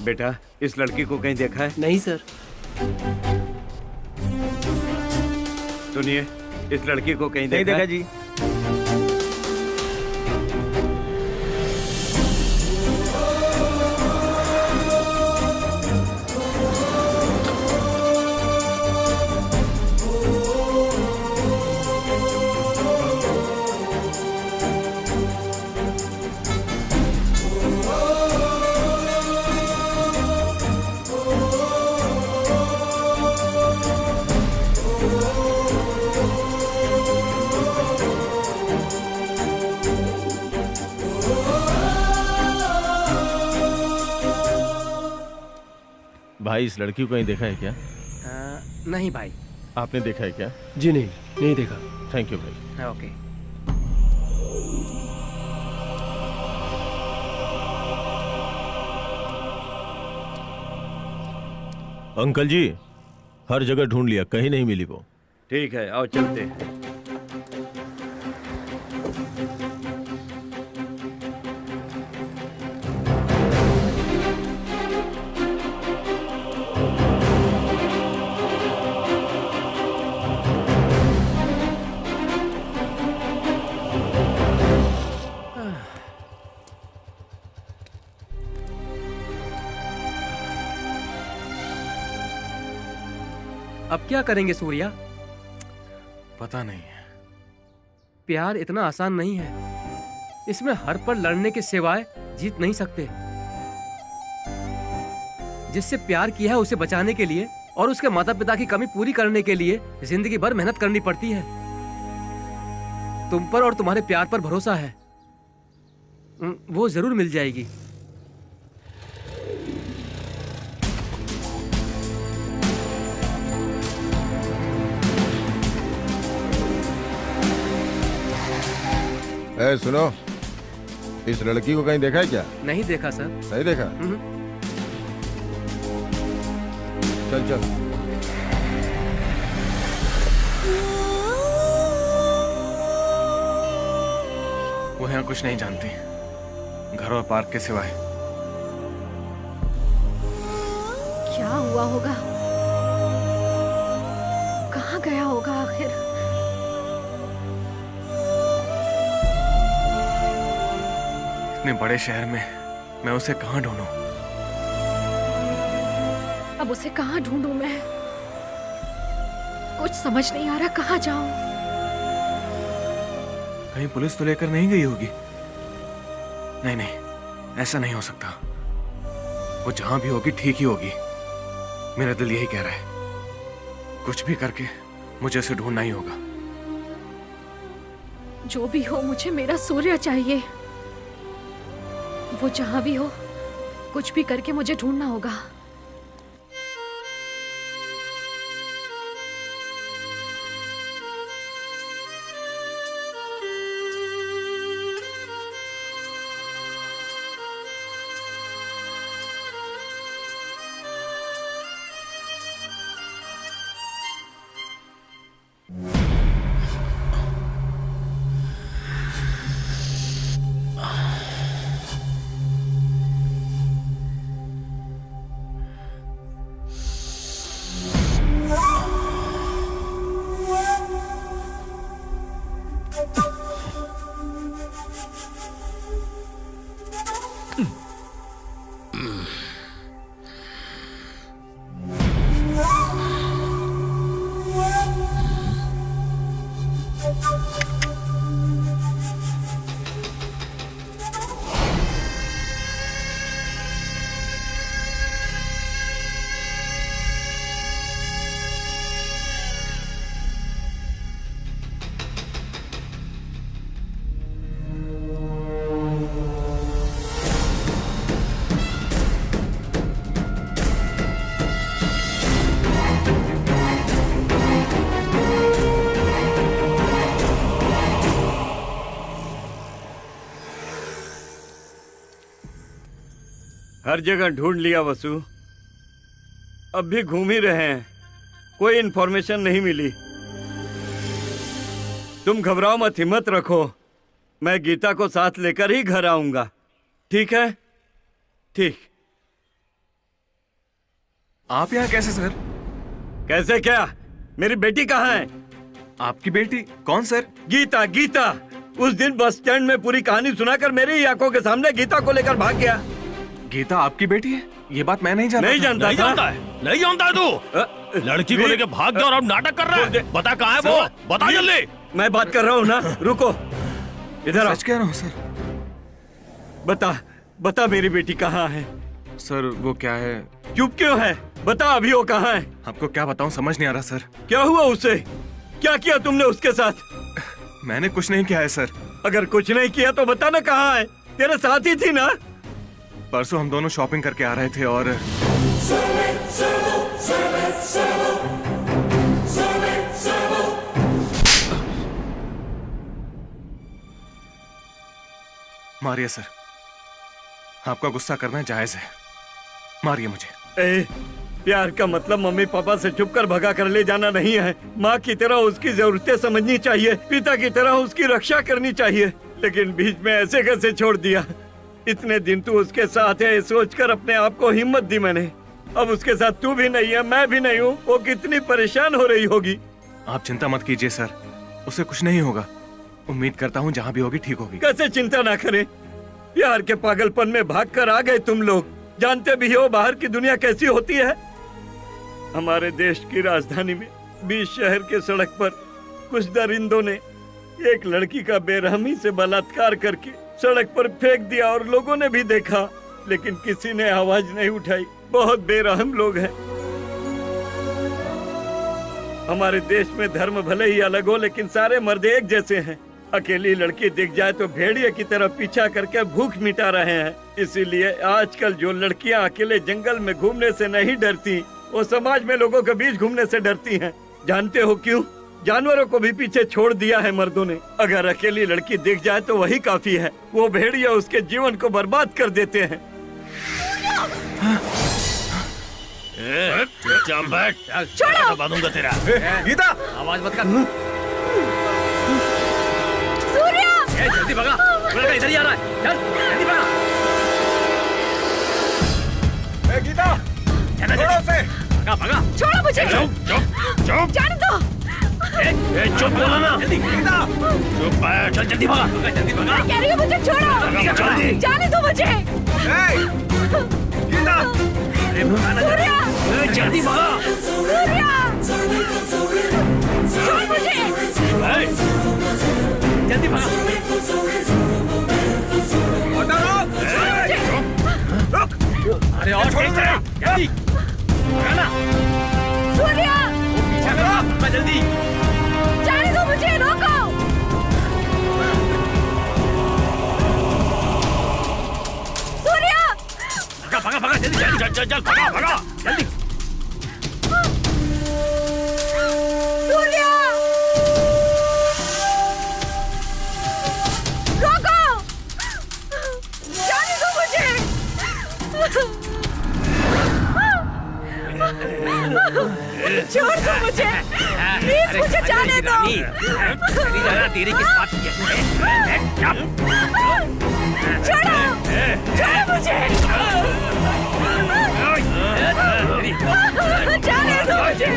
बेटा, इस लड़की को कहीं देखा है? नहीं सर। सुनिए, इस लड़की को कहीं नहीं देखा देखा है? जी। भाई, इस लड़की को कहीं देखा है क्या? नहीं भाई। आपने देखा है क्या? जी नहीं, नहीं देखा। थैंक यू भाई। ओके। अंकल जी, हर जगह ढूंढ लिया, कहीं नहीं मिली वो। ठीक है, आओ चलते हैं। अब क्या करेंगे सूर्या? पता नहीं है। प्यार इतना आसान नहीं है। इसमें हर पल लड़ने के सिवाय जीत नहीं सकते। जिससे प्यार किया है उसे बचाने के लिए और उसके माता पिता की कमी पूरी करने के लिए जिंदगी भर मेहनत करनी पड़ती है। तुम पर और तुम्हारे प्यार पर भरोसा है, वो जरूर मिल जाएगी। ए सुनो, इस लड़की को कहीं देखा है क्या? नहीं देखा सर। नहीं देखा? चल चल। वो यहाँ कुछ नहीं जानती, घर और पार्क के सिवाय। क्या हुआ होगा? गया होगा आखिर? इतने बड़े शहर में मैं उसे कहाँ ढूंढूं? अब उसे कहाँ ढूंढूं मैं? कुछ समझ नहीं आ रहा, कहाँ जाऊं? कहीं पुलिस तो लेकर नहीं गई होगी? नहीं नहीं, ऐसा नहीं हो सकता। वो जहां भी होगी ठीक ही होगी। मेरा दिल यही कह रहा है। कुछ भी करके मुझे उसे ढूंढना ही होगा। जो भी हो, मुझे मेरा सूर्य चाहिए। वो जहां भी हो, कुछ भी करके मुझे ढूंढना होगा। हर जगह ढूंढ लिया वसु, अब भी घूम ही रहे हैं, कोई इन्फॉर्मेशन नहीं मिली। तुम घबराओ मत, हिम्मत रखो, मैं गीता को साथ लेकर ही घर आऊंगा। ठीक है? ठीक। आप यहाँ कैसे सर? कैसे क्या? मेरी बेटी कहाँ है? आपकी बेटी? कौन सर? गीता, गीता। उस दिन बस स्टैंड में पूरी कहानी सुनाकर मेरी ही आंखों के सामने गीता को लेकर भाग गया। गीता आपकी बेटी है? ये बात मैं नहीं जानता। नहीं जानता नहीं जानता है? नहीं जानता है तू? लड़की को लेके भाग गया और अब नाटक कर रहा है। बता कहाँ है वो? बता जल्दी। मैं बात कर रहा हूँ ना, रुको, इधर आओ। सच कह रहा हूँ सर। बता, बता मेरी बेटी कहाँ है? सर वो क्या है? चुप क्यों है? बता अभी वो कहाँ है? आपको क्या बताऊं, समझ नहीं आ रहा सर। क्या हुआ उसे? क्या किया तुमने उसके साथ? मैंने कुछ नहीं किया है सर। अगर कुछ नहीं किया तो बता ना कहाँ है? तेरे साथ ही थी ना? परसों हम दोनों शॉपिंग करके आ रहे थे और मारिए सर, आपका गुस्सा करना जायज है, मारिए मुझे। ए, प्यार का मतलब मम्मी पापा से छुप कर भगा कर ले जाना नहीं है। माँ की तरह उसकी जरूरतें समझनी चाहिए, पिता की तरह उसकी रक्षा करनी चाहिए। लेकिन बीच में ऐसे कैसे छोड़ दिया? इतने दिन तू उसके साथ है सोचकर अपने आप को हिम्मत दी मैंने। अब उसके साथ तू भी नहीं है, मैं भी नहीं हूँ। वो कितनी परेशान हो रही होगी। आप चिंता मत कीजिए सर, उसे कुछ नहीं होगा। उम्मीद करता हूँ जहाँ भी होगी ठीक होगी। कैसे चिंता ना करें? प्यार के पागलपन में भाग कर आ गए तुम लोग। जानते भी हो बाहर की दुनिया कैसी होती है। हमारे देश की राजधानी में बीच शहर के सड़क पर कुछ दरिंदों ने एक लड़की का बेरहमी से बलात्कार करके सड़क पर फेंक दिया और लोगों ने भी देखा, लेकिन किसी ने आवाज नहीं उठाई। बहुत बेरहम लोग हैं। हमारे देश में धर्म भले ही अलग हो, लेकिन सारे मर्द एक जैसे हैं। अकेली लड़की दिख जाए तो भेड़िए की तरह पीछा करके भूख मिटा रहे हैं। इसीलिए आजकल जो लड़कियां अकेले जंगल में घूमने से नहीं डरती, वो समाज में लोगों के बीच घूमने से डरती हैं। जानते हो क्यों? जानवरों को भी पीछे छोड़ दिया है मर्दों ने। अगर अकेली लड़की दिख जाए तो वही काफी है। वो भेड़िया उसके जीवन को बर्बाद कर देते हैं। चुपचाप बैठ, छोड़ो। दबा दूंगा तेरा। गीता, आवाज मत कर। सूर्या, जल्दी भगा, लड़का इधर ही आ रहा है। चल जल्दी भगा। गीता, चल छोड़ो उसे। भगा भगा। छोड़ो मुझे। चुप चुप चुप। जाने दो। चुप बोला ना। चुप है, चल जल्दी भागा। जल्दी भागा। मैं कह रही हूँ मुझे छोड़ो, जाने दो मुझे। सूर्या, जल्दी भागा। सूर्या, छोड़ मुझे। जल्दी भागा। अरे और जल्दी भागा। सूर्या, पीछा करो, जल्दी। जाने दो मुझे, रोको। सूर्या, भागा भागा भागा, जल्दी चल चल चल चल, भागा भागा जल्दी। सूर्या, रोको, जाने दो मुझे। छोड़ दो मुझे, प्लीज मुझे जाने दो। चली जाना, तेरी किस बात की है? छोड़ो, छोड़ो मुझे। जाने दो मुझे।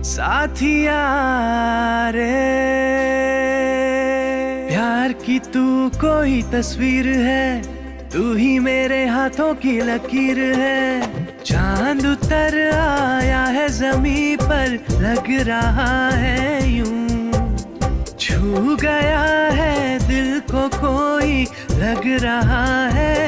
साथिया रे, प्यार की तू कोई तस्वीर है, तू ही मेरे हाथों की लकीर है। चांद उतर आया है ज़मीं पर, लग रहा है यूं, छू गया है दिल को कोई, लग रहा है